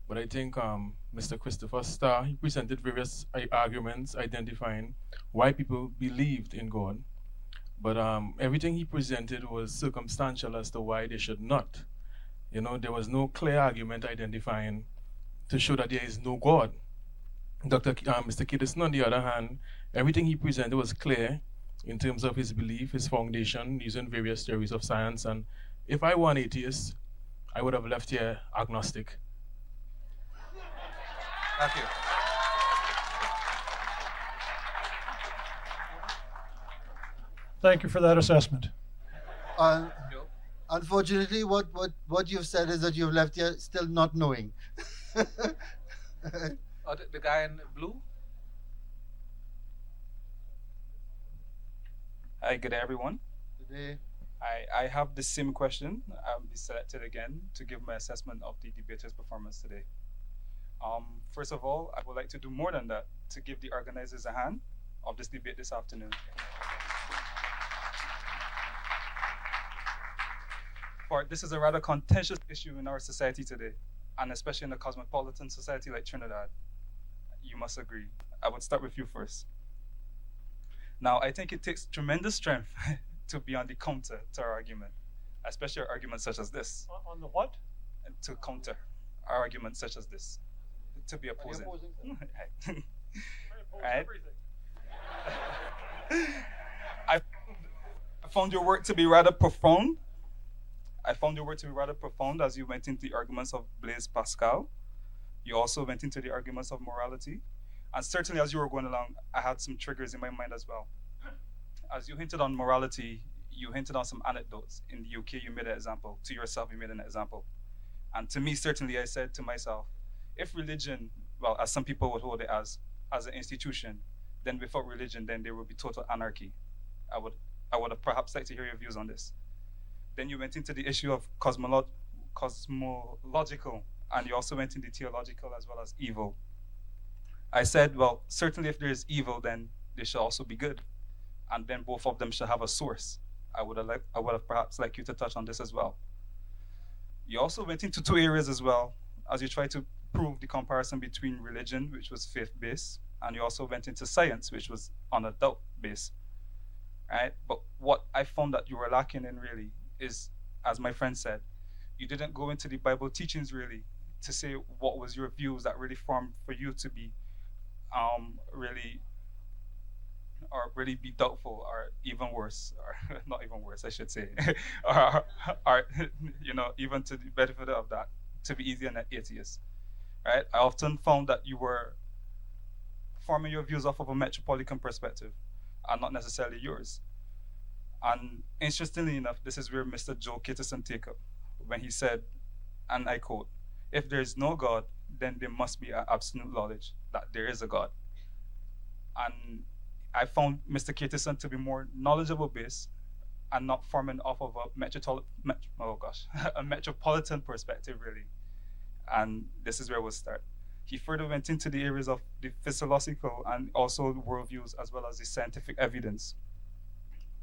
But I think Mr. Christopher Starr, he presented various arguments identifying why people believed in God. But everything he presented was circumstantial as to why they should not. There was no clear argument identifying to show that there is no God. Mr. Kiddison, on the other hand, everything he presented was clear in terms of his belief, his foundation, using various theories of science. And if I were an atheist, I would have left here agnostic. Thank you. Thank you for that assessment. Unfortunately, what you've said is that you've left here still not knowing. The guy in blue? Hi, good day, everyone. Good day. I have the same question. I'll be selected again to give my assessment of the debater's performance today. First of all, I would like to do more than that, to give the organizers a hand of this debate this afternoon. For this is a rather contentious issue in our society today, and especially in a cosmopolitan society like Trinidad. You must agree. I would start with you first. Now, I think it takes tremendous strength to be on the counter to our argument, especially arguments such as this. On the what? To counter our arguments such as this. To be opposing. Right? I found your work to be rather profound. As you went into the arguments of Blaise Pascal. You also went into the arguments of morality. And certainly as you were going along, I had some triggers in my mind as well. As you hinted on morality, you hinted on some anecdotes. In the UK, you made an example. To yourself, you made an example. And to me, certainly, I said to myself, if religion, well, as some people would hold it as an institution, then without religion, then there would be total anarchy. I would have perhaps liked to hear your views on this. Then you went into the issue of cosmological and you also went into theological as well as evil. I said, well, certainly if there is evil, then there should also be good, and then both of them should have a source. I would have perhaps liked you to touch on this as well. You also went into two areas as well, as you tried to prove the comparison between religion, which was faith-based, and you also went into science, which was on a doubt-based. Right? But what I found that you were lacking in really is, as my friend said, you didn't go into the Bible teachings really to say what was your views that really formed for you to be really be doubtful, or even worse, or not even worse, I should say, or even to the benefit of that, to be easy an atheist. Right? I often found that you were forming your views off of a metropolitan perspective and not necessarily yours. And interestingly enough, this is where Mr. Joe Kitterson take up when he said, and I quote, "If there is no God, then there must be an absolute knowledge that there is a God." And I found Mr. Kitterson to be more knowledgeable based and not forming off of a a metropolitan perspective really. And this is where we'll start. He further went into the areas of the physiological and also worldviews as well as the scientific evidence.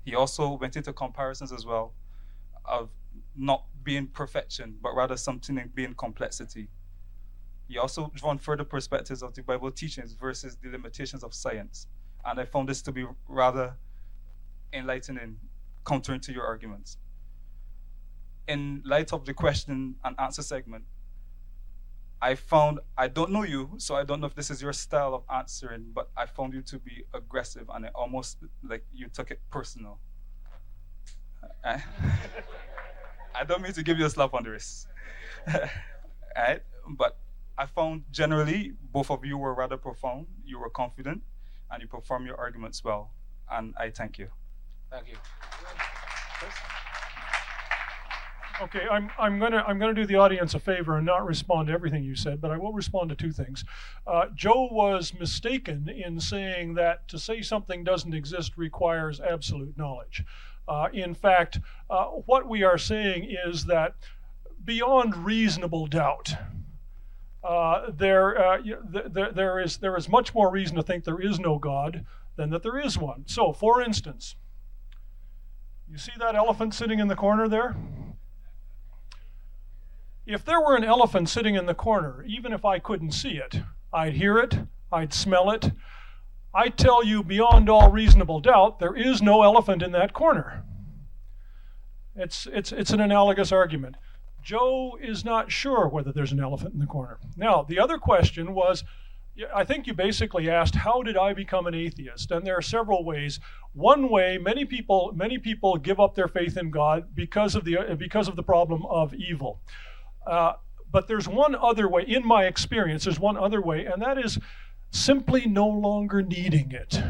He also went into comparisons as well of not being perfection, but rather something in being complexity. He also drawn further perspectives of the Bible teachings versus the limitations of science. And I found this to be rather enlightening, countering to your arguments. In light of the question and answer segment, I don't know you, so I don't know if this is your style of answering, but I found you to be aggressive and it almost like you took it personal. I don't mean to give you a slap on the wrist. Right? But I found generally both of you were rather profound, you were confident, and you performed your arguments well. And I thank you. Thank you. Okay, I'm gonna do the audience a favor and not respond to everything you said, but I will respond to two things. Joe was mistaken in saying that to say something doesn't exist requires absolute knowledge. In fact, what we are saying is that beyond reasonable doubt, there is much more reason to think there is no God than that there is one. So, for instance, you see that elephant sitting in the corner there? If there were an elephant sitting in the corner, even if I couldn't see it, I'd hear it, I'd smell it. I tell you beyond all reasonable doubt, there is no elephant in that corner. It's an analogous argument. Joe is not sure whether there's an elephant in the corner. Now, the other question was, I think you basically asked, how did I become an atheist? And there are several ways. One way, many people give up their faith in God because of the problem of evil. But there's one other way, in my experience, there's one other way, and that is simply no longer needing it.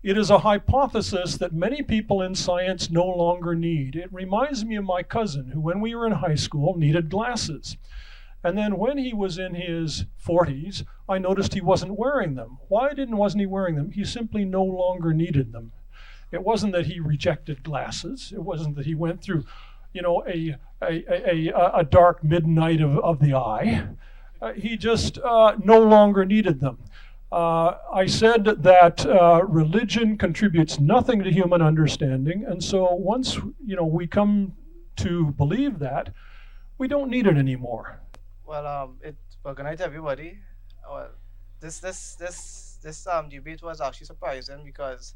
It is a hypothesis that many people in science no longer need. It reminds me of my cousin, who when we were in high school needed glasses. And then when he was in his 40s, I noticed he wasn't wearing them. Why wasn't he wearing them? He simply no longer needed them. It wasn't that he rejected glasses. It wasn't that he went through, a dark midnight of the eye. He just no longer needed them. I said that religion contributes nothing to human understanding, and so once we come to believe that, we don't need it anymore. Well, good night, everybody. Well, this debate was actually surprising because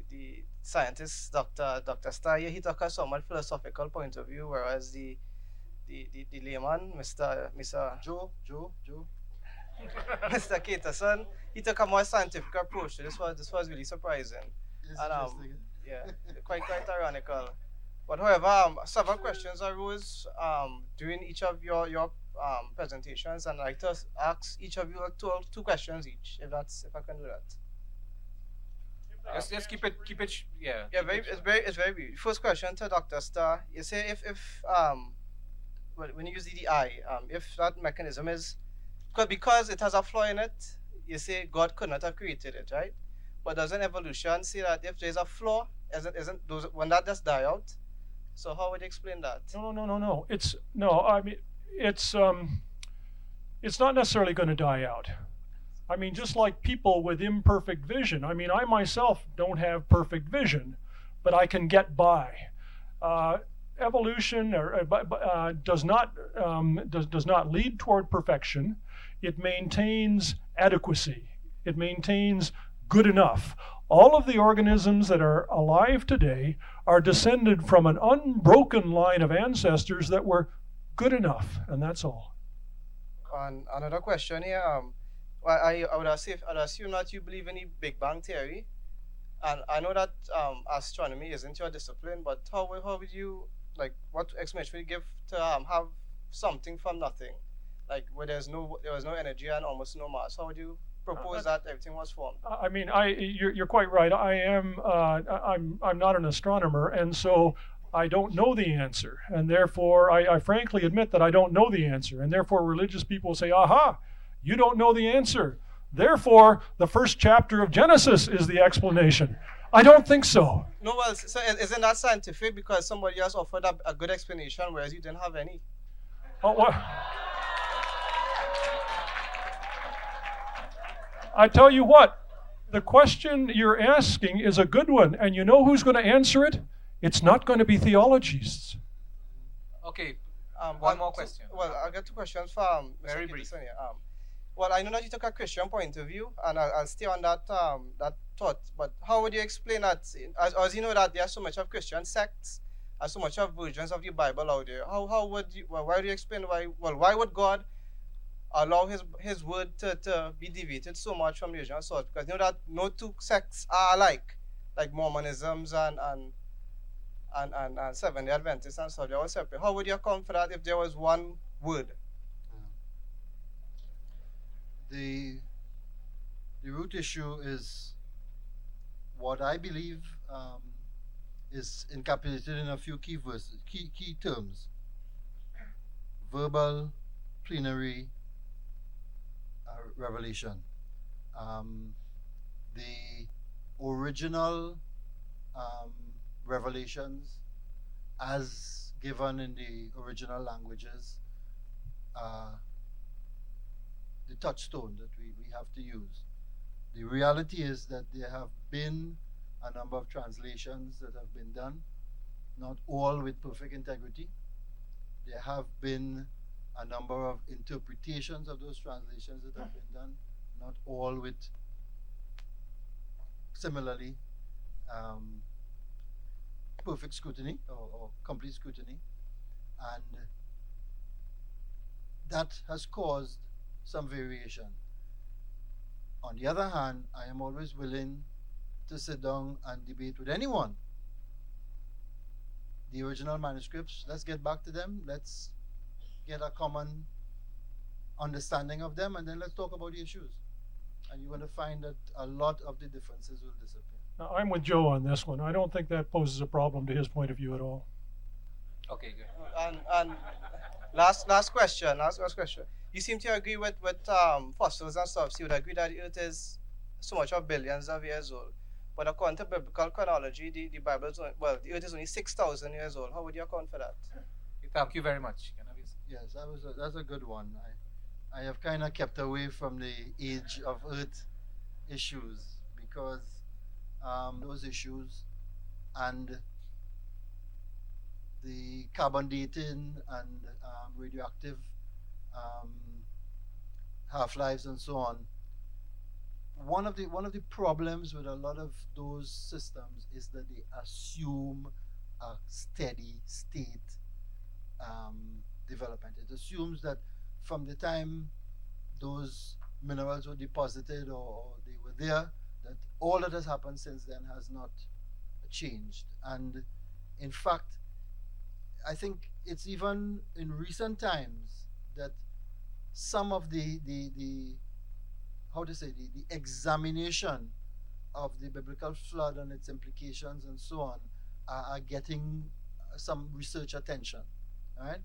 the scientist, Dr. Starr, he took a somewhat philosophical point of view, whereas the layman, Mr. Joe. Mr. Caterson, he took a more scientific approach. This was really surprising. And yeah, quite ironical. But however, several questions arose during each of your presentations, and I'd like to ask each of you two questions each, if I can do that. Just keep it. Yeah. Yeah, it's very brief. First question to Dr. Starr. You say if when you use DDI, if that mechanism is because it has a flaw in it, you say God could not have created it, right? But doesn't evolution say that if there's a flaw, when that just die out? So how would you explain that? No. it's not necessarily going to die out. I mean, just like people with imperfect vision. I mean, I myself don't have perfect vision, but I can get by. Evolution does not lead toward perfection. It maintains adequacy. It maintains good enough. All of the organisms that are alive today are descended from an unbroken line of ancestors that were good enough, and that's all. Another question here. I would assume that you believe in the Big Bang theory, and I know that astronomy isn't your discipline. But how would you, like, what explanation would you give to have something from nothing, like where there was no energy and almost no mass? How would you propose that everything was formed? I mean, you're quite right. I'm not an astronomer, and so I don't know the answer, and therefore I frankly admit that I don't know the answer, and therefore religious people say, aha, you don't know the answer. Therefore, the first chapter of Genesis is the explanation. I don't think so. No, well, so isn't that scientific because somebody else offered a good explanation, whereas you didn't have any? Oh, what? I tell you what, the question you're asking is a good one, and you know who's going to answer it? It's not going to be theologists. Okay, one more question. Well, I'll get two questions from Very Mr. brief. Peterson here. Well, I know that you took a Christian point of view, and I'll stay on that thought. But how would you explain that? As you know that there's so much of Christian sects and so much of versions of the Bible out there. How would you? Well, why do you explain why? Well, why would God allow His word to be deviated so much from the original source? Because you know that no two sects are alike, like Mormonisms and Seventh-day Adventists and stuff. They're all separate. How would you account for that if there was one word? The root issue is what I believe is encapsulated in a few key verses, key terms: verbal, plenary, revelation. The original revelations, as given in the original languages, the touchstone that we have to use. The reality is that there have been a number of translations that have been done, not all with perfect integrity. There have been a number of interpretations of those translations that have been done, not all with similarly perfect scrutiny or complete scrutiny. And that has caused some variation. On the other hand, I am always willing to sit down and debate with anyone. The original manuscripts, let's get back to them, let's get a common understanding of them, and then let's talk about the issues. And you're going to find that a lot of the differences will disappear. Now, I'm with Joe on this one. I don't think that poses a problem to his point of view at all. Okay, good. And last question. You seem to agree with fossils and stuff. So you would agree that the Earth is so much of billions of years old. But according to biblical chronology, the Bible is the Earth is only 6,000 years old. How would you account for that? Thank you very much. Yes, that's a good one. I have kind of kept away from the age of Earth issues because those issues and the carbon dating and radioactive half-lives and so on. One of the problems with a lot of those systems is that they assume a steady state development. It assumes that from the time those minerals were deposited or they were there, that all that has happened since then has not changed. And in fact, I think it's even in recent times that some of the examination of the biblical flood and its implications and so on are getting some research attention. All right,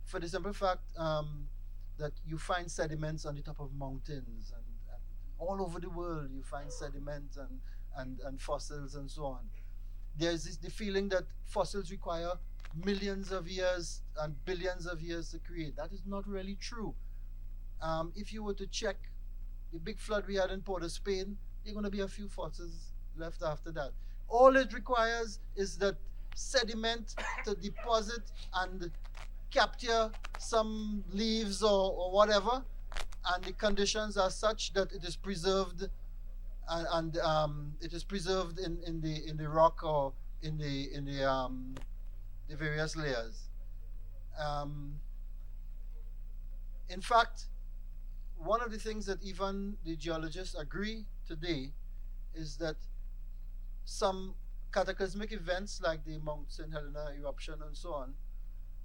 for the simple fact that you find sediments on the top of mountains and all over the world you find sediment and fossils and so on. There's the feeling that fossils require millions of years and billions of years to create. That is not really true. if you were to check the big flood we had in Port of Spain, there are going to be a few fossils left after that. All it requires is that sediment to deposit and capture some leaves or whatever, and the conditions are such that it is preserved, and it is preserved in the rock or in the various layers. In fact, one of the things that even the geologists agree today is that some cataclysmic events like the Mount St. Helena eruption and so on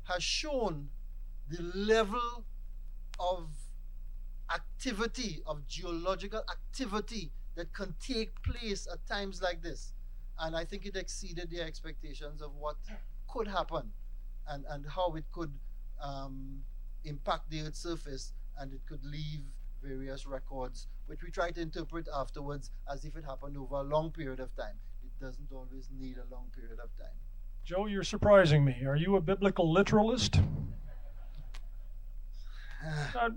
has shown the level of activity, of geological activity that can take place at times like this. And I think it exceeded their expectations of what could happen and how it could impact the Earth's surface, and it could leave various records, which we try to interpret afterwards as if it happened over a long period of time. It doesn't always need a long period of time. Joe, you're surprising me. Are you a biblical literalist?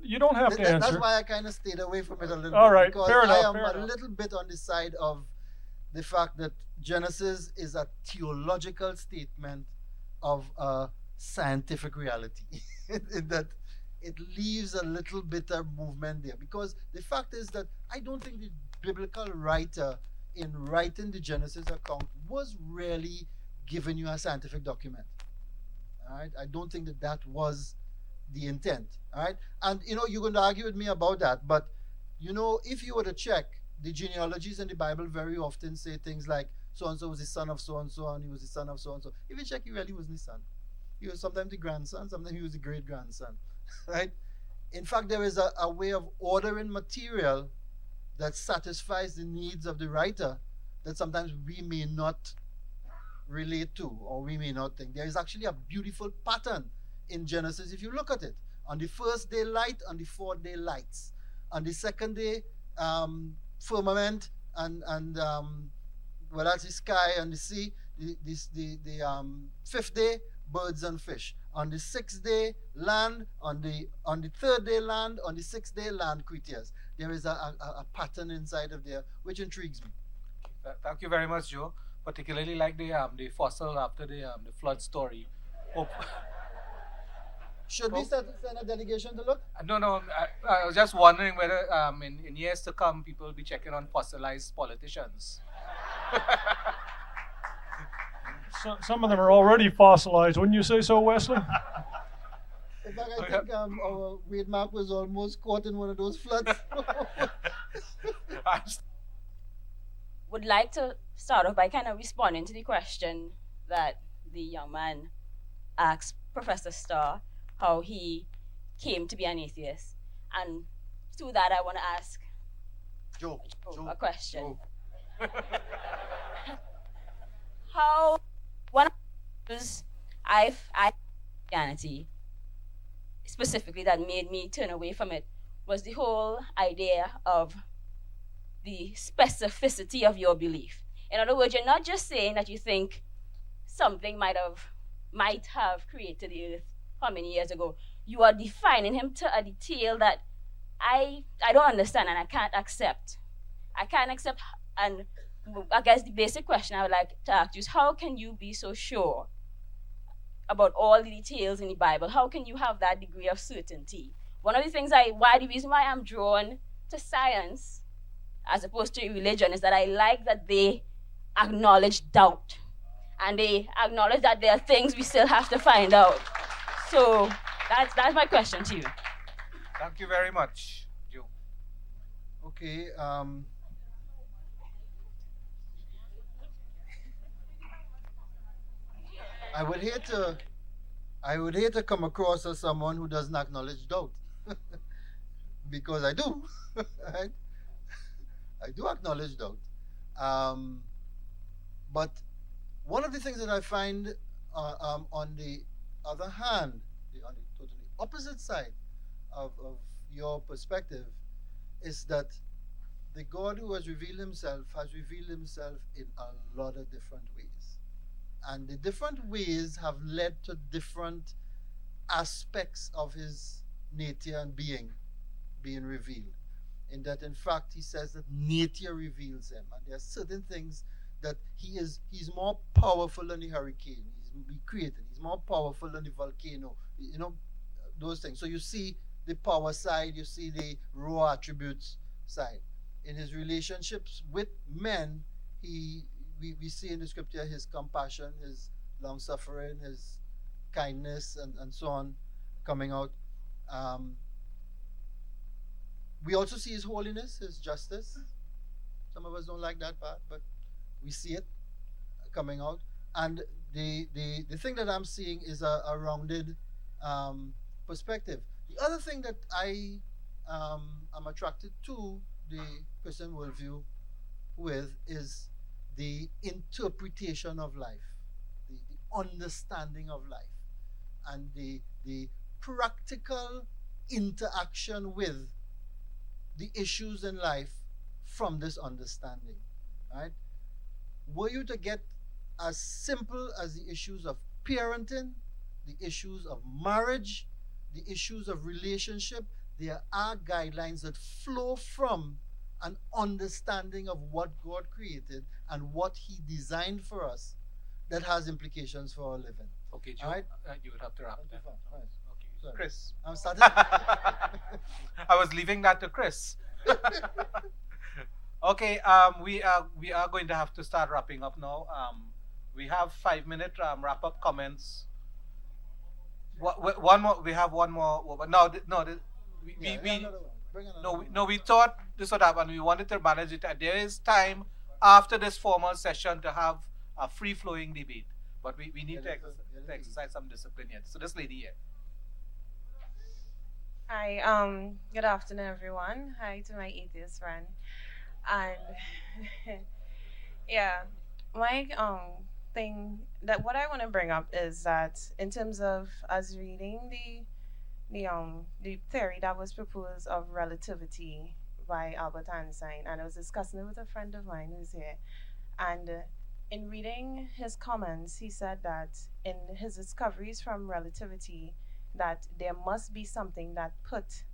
You don't have to answer. That's why I kind of stayed away from it a little All bit. right, Because fair enough, I am fair a enough. little bit on the side of the fact that Genesis is a theological statement of a scientific reality. In that it leaves a little bit of movement there. Because the fact is that I don't think the biblical writer, in writing the Genesis account, was really giving you a scientific document. All right? I don't think that was the intent. All right? And you're going to argue with me about that, but if you were to check the genealogies in the Bible, very often say things like so and so was the son of so and so, and he was the son of so and so. If you check, he really wasn't the son. He was sometimes the grandson, sometimes he was the great grandson. Right? In fact, there is a way of ordering material that satisfies the needs of the writer that sometimes we may not relate to, or we may not think. There is actually a beautiful pattern in Genesis if you look at it. On the first day, light; on the fourth day, lights; on the second day, firmament, and well, that's the sky and the sea. The fifth day, birds and fish. On the sixth day, land. On the third day, land. On the sixth day, land creatures. There is a pattern inside of there which intrigues me. Thank you very much, Joe. Particularly like the fossil after the flood story. Hope. Should we send a delegation to look? No. I was just wondering whether in years to come people will be checking on fossilized politicians. Some of them are already fossilized. Wouldn't you say so, Wesley? In fact, I think our Wade Mark was almost caught in one of those floods. Would like to start off by kind of responding to the question that the young man asked Professor Starr, how he came to be an atheist. And to that, I want to ask Joe, a question. How one of the things I Christianity specifically that made me turn away from it was the whole idea of the specificity of your belief. In other words, you're not just saying that you think something might have created the earth how many years ago. You are defining him to a detail that I don't understand and I can't accept. And I guess the basic question I would like to ask you is, how can you be so sure about all the details in the Bible? How can you have that degree of certainty? One of the things the reason why I'm drawn to science as opposed to religion is that I like that they acknowledge doubt. And they acknowledge that there are things we still have to find out. So that's my question to you. Thank you very much, Joe. Okay. I would hate to come across as someone who doesn't acknowledge doubt, because I do. Right? I do acknowledge doubt. But one of the things that I find on the other hand, on the totally opposite side of your perspective, is that the God who has revealed himself in a lot of different ways. And the different ways have led to different aspects of his nature and being. being revealed. In that, in fact, he says that nature reveals him, and there are certain things that he's more powerful than the hurricane. He created. He's more powerful than the volcano. You know, those things. So you see the power side, you see the raw attributes side. In his relationships with men, we see in the scripture his compassion, his long suffering, his kindness, and so on coming out. We also see his holiness, his justice. Some of us don't like that part, but we see it coming out. And the thing that I'm seeing is a rounded perspective. The other thing that I am attracted to the Christian worldview with is the interpretation of life, the understanding of life, and the practical interaction with the issues in life from this understanding, right? Were you to get as simple as the issues of parenting, the issues of marriage, the issues of relationship, there are guidelines that flow from an understanding of what God created and what he designed for us that has implications for our living. Okay, Joe, right? You would have to wrap that. Right. Okay, Sorry. Chris. I'm starting. I was leaving that to Chris. Okay, we are going to have to start wrapping up now. We have 5-minute wrap-up comments. One more. We have one more. We thought this would happen. We wanted to manage it. There is time after this formal session to have a free-flowing debate, but we need to exercise some discipline yet. So this lady here. Hi, good afternoon, everyone. Hi to my atheist friend. And yeah, my thing that what I want to bring up is that in terms of us reading the theory that was proposed of relativity by Albert Einstein, and I was discussing it with a friend of mine who's here, and in reading his comments, he said that in his discoveries from relativity, that there must be something that put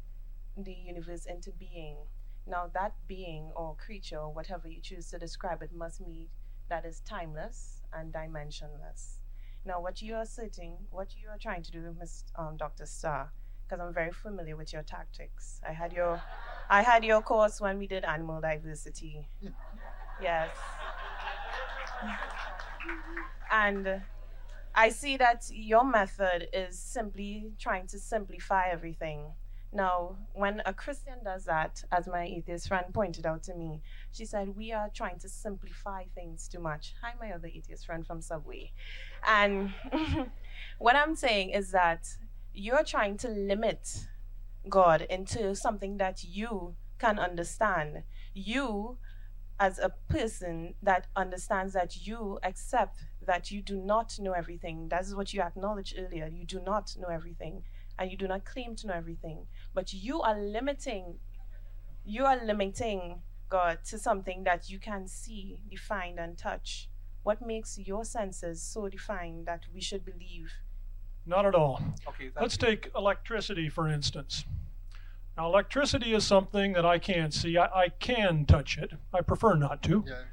the universe into being. Now that being or creature or whatever you choose to describe it must mean that is timeless and dimensionless. Now what you are trying to do, Dr. Starr, because I'm very familiar with your tactics. I had your course when we did animal diversity. Yes. And I see that your method is simply trying to simplify everything. Now, when a Christian does that, as my atheist friend pointed out to me, she said, we are trying to simplify things too much. Hi, my other atheist friend from Subway. And what I'm saying is that you're trying to limit God into something that you can understand. You, as a person that understands that you accept that you do not know everything. That is what you acknowledged earlier. You do not know everything, and you do not claim to know everything. But you are limiting God to something that you can see, define, and touch. What makes your senses so defined that we should believe? Not at all. Okay, let's take electricity, for instance. Now, electricity is something that I can't see. I can touch it. I prefer not to. Yeah.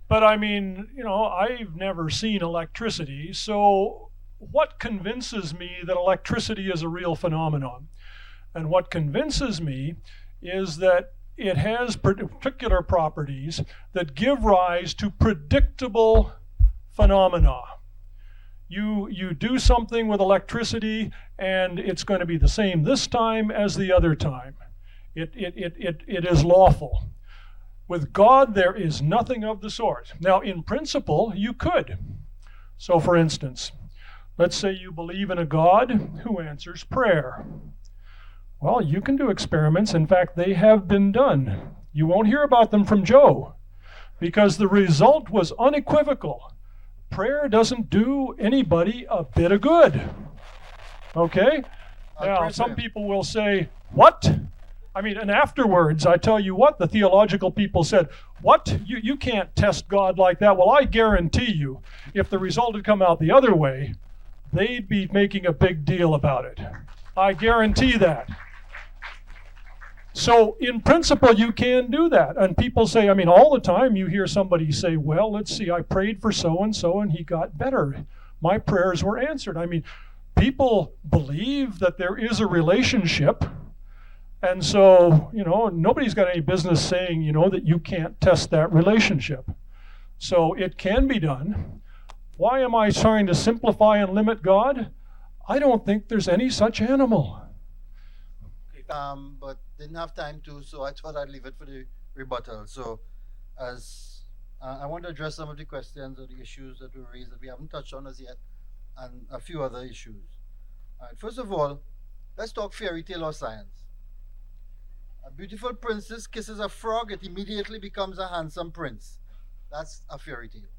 But I mean, I've never seen electricity. So what convinces me that electricity is a real phenomenon? And what convinces me is that it has particular properties that give rise to predictable phenomena. You do something with electricity, and it's going to be the same this time as the other time. It is lawful. With God, there is nothing of the sort. Now, in principle, you could. So, for instance, let's say you believe in a God who answers prayer. Well, you can do experiments. In fact, they have been done. You won't hear about them from Joe because the result was unequivocal. Prayer doesn't do anybody a bit of good. Okay? Now, some people will say, what? I mean, and afterwards, I tell you what, the theological people said, what? You can't test God like that. Well, I guarantee you, if the result had come out the other way, they'd be making a big deal about it. I guarantee that. So in principle, you can do that. And people say, I mean, all the time you hear somebody say, well, let's see, I prayed for so-and-so and he got better. My prayers were answered. I mean, people believe that there is a relationship. And so, nobody's got any business saying, that you can't test that relationship. So it can be done. Why am I trying to simplify and limit God? I don't think there's any such animal. But didn't have time to, so I thought I'd leave it for the rebuttal. So, as I want to address some of the questions or the issues that were raised that we haven't touched on as yet, and a few other issues. All right, first of all, let's talk fairy tale or science. A beautiful princess kisses a frog, it immediately becomes a handsome prince. That's a fairy tale.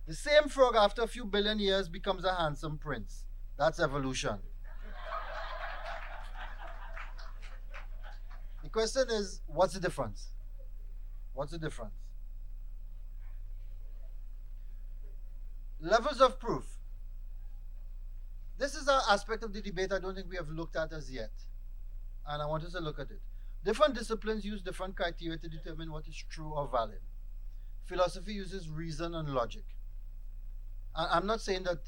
The same frog, after a few billion years, becomes a handsome prince. That's evolution. The question is, what's the difference? What's the difference? Levels of proof. This is an aspect of the debate I don't think we have looked at as yet. And I want us to look at it. Different disciplines use different criteria to determine what is true or valid. Philosophy uses reason and logic. I'm not saying that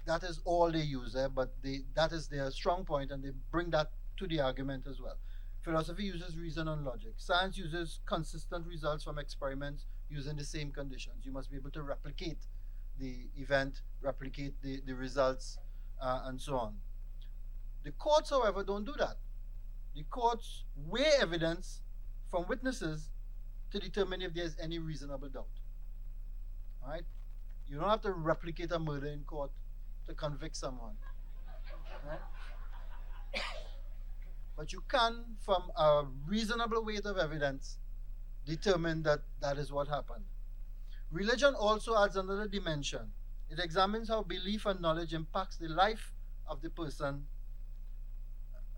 that is all they use there, but that is their strong point, and they bring that to the argument as well. Philosophy uses reason and logic. Science uses consistent results from experiments using the same conditions. You must be able to replicate the event, replicate the results, and so on. The courts, however, don't do that. The courts weigh evidence from witnesses to determine if there's any reasonable doubt. All right? You don't have to replicate a murder in court to convict someone. Right? But you can, from a reasonable weight of evidence, determine that that is what happened. Religion also adds another dimension. It examines how belief and knowledge impacts the life of the person,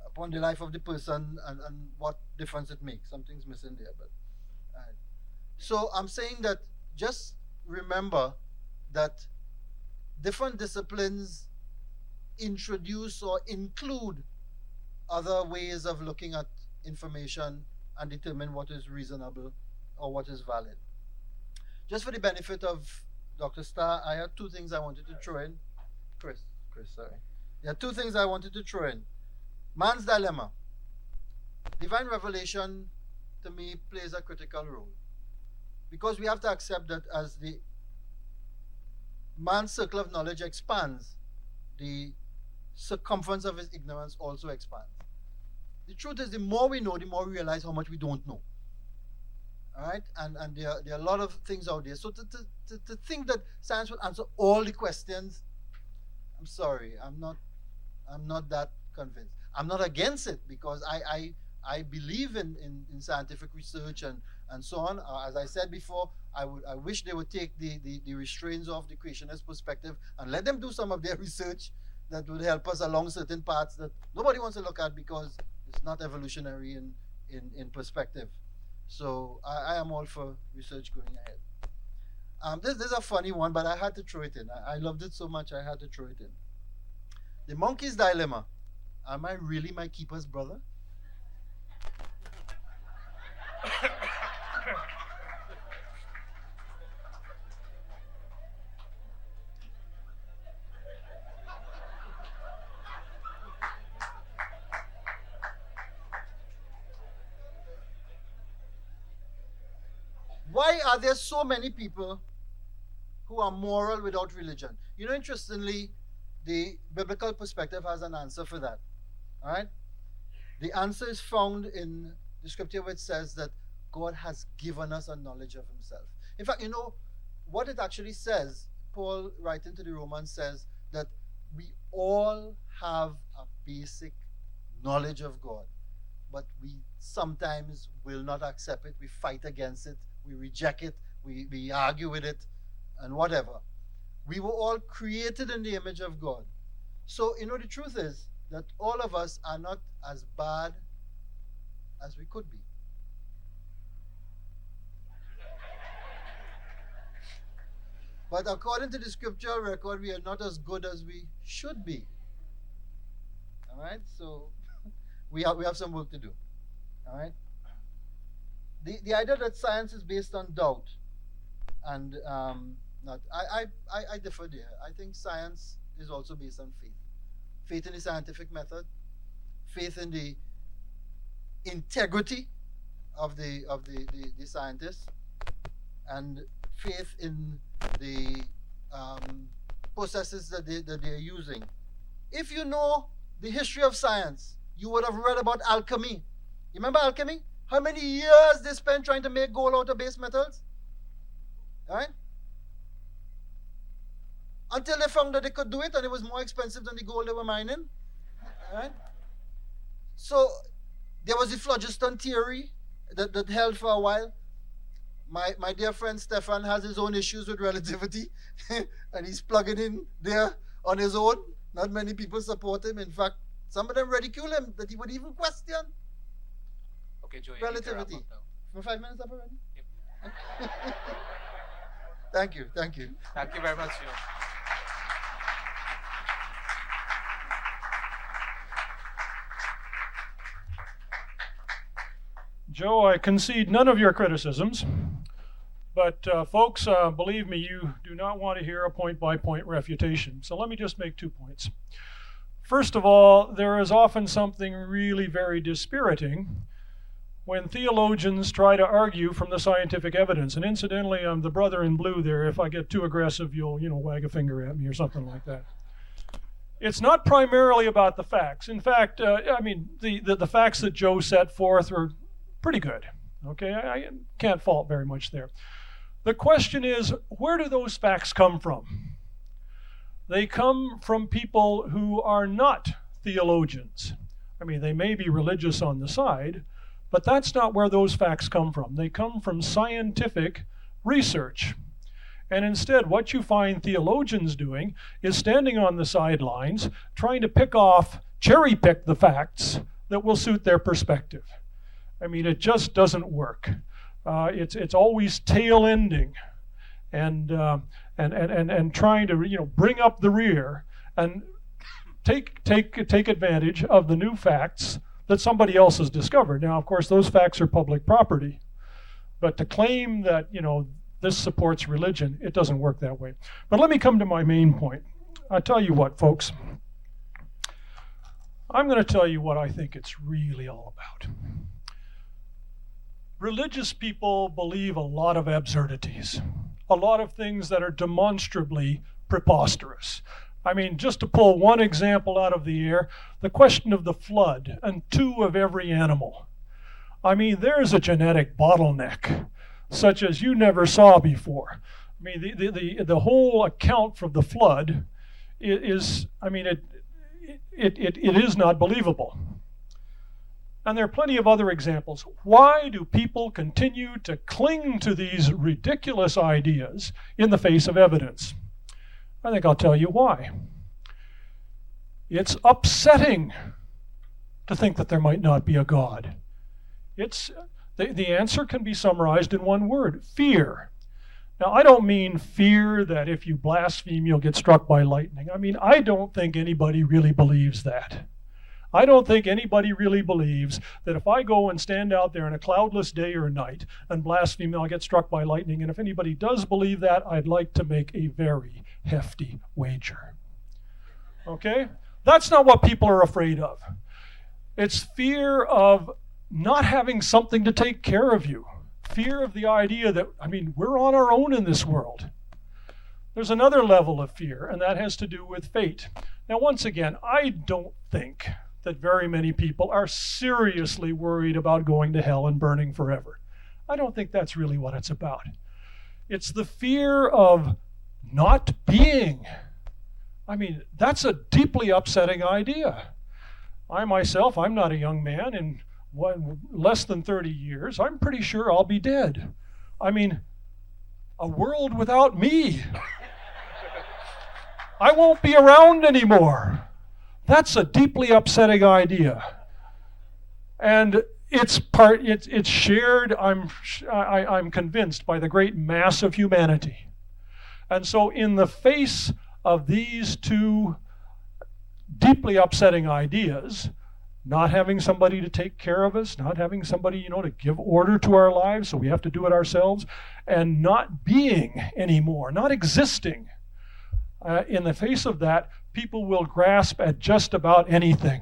upon the life of the person, and what difference it makes. Something's missing there, but so I'm saying that just remember that different disciplines introduce or include other ways of looking at information and determine what is reasonable or what is valid. Just for the benefit of Dr. Starr, I had two things I wanted to throw in. Chris, sorry. There are two things I wanted to throw in. Man's dilemma. Divine revelation, to me, plays a critical role. Because we have to accept that as the man's circle of knowledge expands, the circumference of his ignorance also expands. The truth is, the more we know, the more we realize how much we don't know. All right? And there are a lot of things out there. So to think that science will answer all the questions, I'm sorry, I'm not that convinced. I'm not against it, because I believe in scientific research and so on. As I said before, I wish they would take the restraints off the creationist perspective and let them do some of their research that would help us along certain paths that nobody wants to look at because it's not evolutionary in perspective. So I am all for research going ahead. This is a funny one, but I had to throw it in. I loved it so much I had to throw it in. The monkey's dilemma. Am I really my keeper's brother? Why are there so many people who are moral without religion? Interestingly, the biblical perspective has an answer for that. All right? The answer is found in the scripture, which says that God has given us a knowledge of himself. In fact, what it actually says, Paul, writing to the Romans, says that we all have a basic knowledge of God, but we sometimes will not accept it. We fight against it. We reject it. We argue with it and whatever. We were all created in the image of God. So, the truth is that all of us are not as bad as we could be. But according to the scriptural record, we are not as good as we should be. All right? So we have some work to do. All right. The idea that science is based on doubt, and not I differ there. I think science is also based on faith. Faith in the scientific method, faith in the integrity of the scientists, and faith in the processes that they're using. If you know the history of science, you would have read about alchemy. You remember alchemy? How many years they spent trying to make gold out of base metals? Right? Until they found that they could do it, and it was more expensive than the gold they were mining. Right? So there was the phlogiston theory that held for a while. My dear friend Stefan has his own issues with relativity, and he's plugging in there on his own. Not many people support him. In fact, some of them ridicule him that he would even question Okay, Joe, relativity. For 5 minutes up already? Yep. Thank you, thank you. Thank you very much, Joe. Joe, I concede none of your criticisms, but folks, believe me, you do not want to hear a point-by-point refutation. So let me just make 2 points. First of all, there is often something really very dispiriting when theologians try to argue from the scientific evidence. And incidentally, I'm the brother in blue there. If I get too aggressive, you'll, wag a finger at me or something like that. It's not primarily about the facts. In fact, the facts that Joe set forth are pretty good. Okay, I can't fault very much there. The question is, where do those facts come from? They come from people who are not theologians. I mean, they may be religious on the side, but that's not where those facts come from. They come from scientific research. And instead, what you find theologians doing is standing on the sidelines, trying to cherry pick the facts that will suit their perspective. I mean, it just doesn't work. It's always tail ending, and trying to bring up the rear and take advantage of the new facts that somebody else has discovered. Now, of course, those facts are public property, but to claim that this supports religion, it doesn't work that way. But let me come to my main point. I tell you what, folks. I'm going to tell you what I think it's really all about. Religious people believe a lot of absurdities, a lot of things that are demonstrably preposterous. I mean, just to pull one example out of the air, the question of the flood and 2 of every animal. I mean, there's a genetic bottleneck such as you never saw before. I mean, the whole account for the flood is, it is not believable. And there are plenty of other examples. Why do people continue to cling to these ridiculous ideas in the face of evidence? I think I'll tell you why. It's upsetting to think that there might not be a God. The answer can be summarized in one word: fear. Now, I don't mean fear that if you blaspheme, you'll get struck by lightning. I mean, I don't think anybody really believes that. I don't think anybody really believes that if I go and stand out there on a cloudless day or night and blaspheme, I'll get struck by lightning. And if anybody does believe that, I'd like to make a very hefty wager. Okay? That's not what people are afraid of. It's fear of not having something to take care of you. Fear of the idea that, we're on our own in this world. There's another level of fear, and that has to do with fate. Now, once again, I don't think that very many people are seriously worried about going to hell and burning forever. I don't think that's really what it's about. It's the fear of not being. That's a deeply upsetting idea. I myself, I'm not a young man. In less than 30 years, I'm pretty sure I'll be dead. A world without me. I won't be around anymore. That's a deeply upsetting idea. And it's shared, I'm convinced, by the great mass of humanity. And so in the face of these 2 deeply upsetting ideas, not having somebody to take care of us, not having somebody, to give order to our lives, so we have to do it ourselves, and not being anymore, not existing. In the face of that, people will grasp at just about anything.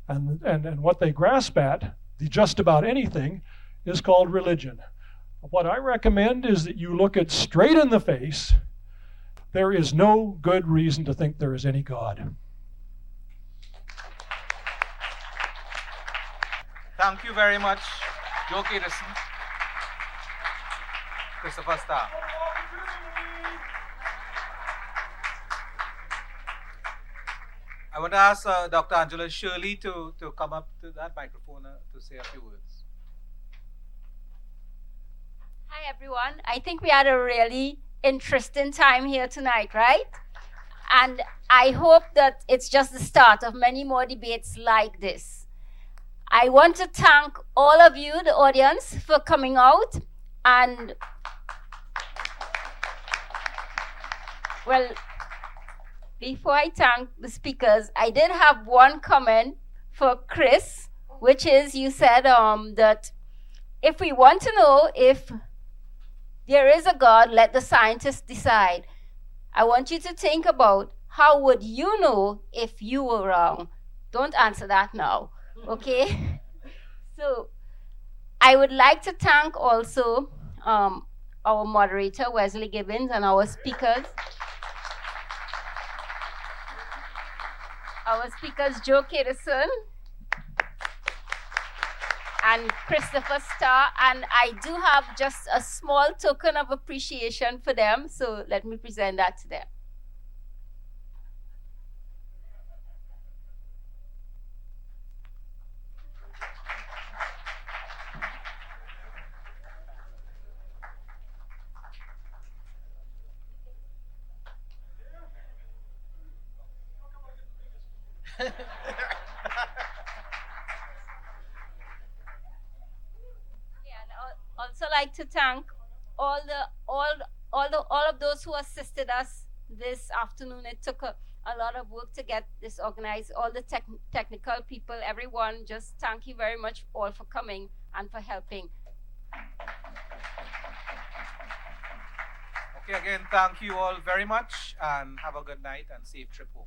And what they grasp at, the just about anything, is called religion. What I recommend is that you look it straight in the face. There is no good reason to think there is any God. Thank you very much, Joe Peterson, Christopher Starr. I want to ask Dr. Angela Shirley to come up to that microphone to say a few words. Hi, everyone. I think we had a really interesting time here tonight, right? And I hope that it's just the start of many more debates like this. I want to thank all of you, the audience, for coming out. And, well, before I thank the speakers, I did have one comment for Chris, which is you said that if we want to know if there is a God, let the scientists decide. I want you to think about how would you know if you were wrong. Don't answer that now, okay? So I would like to thank also our moderator, Wesley Gibbons, and our speakers. Our speakers, Joe Peterson and Christopher Starr, and I do have just a small token of appreciation for them, so let me present that to them. Also like to thank all of those who assisted us this afternoon. It took a lot of work to get this organized. All the technical people, everyone, just thank you very much all for coming and for helping. Okay, again, thank you all very much and have a good night and safe trip home.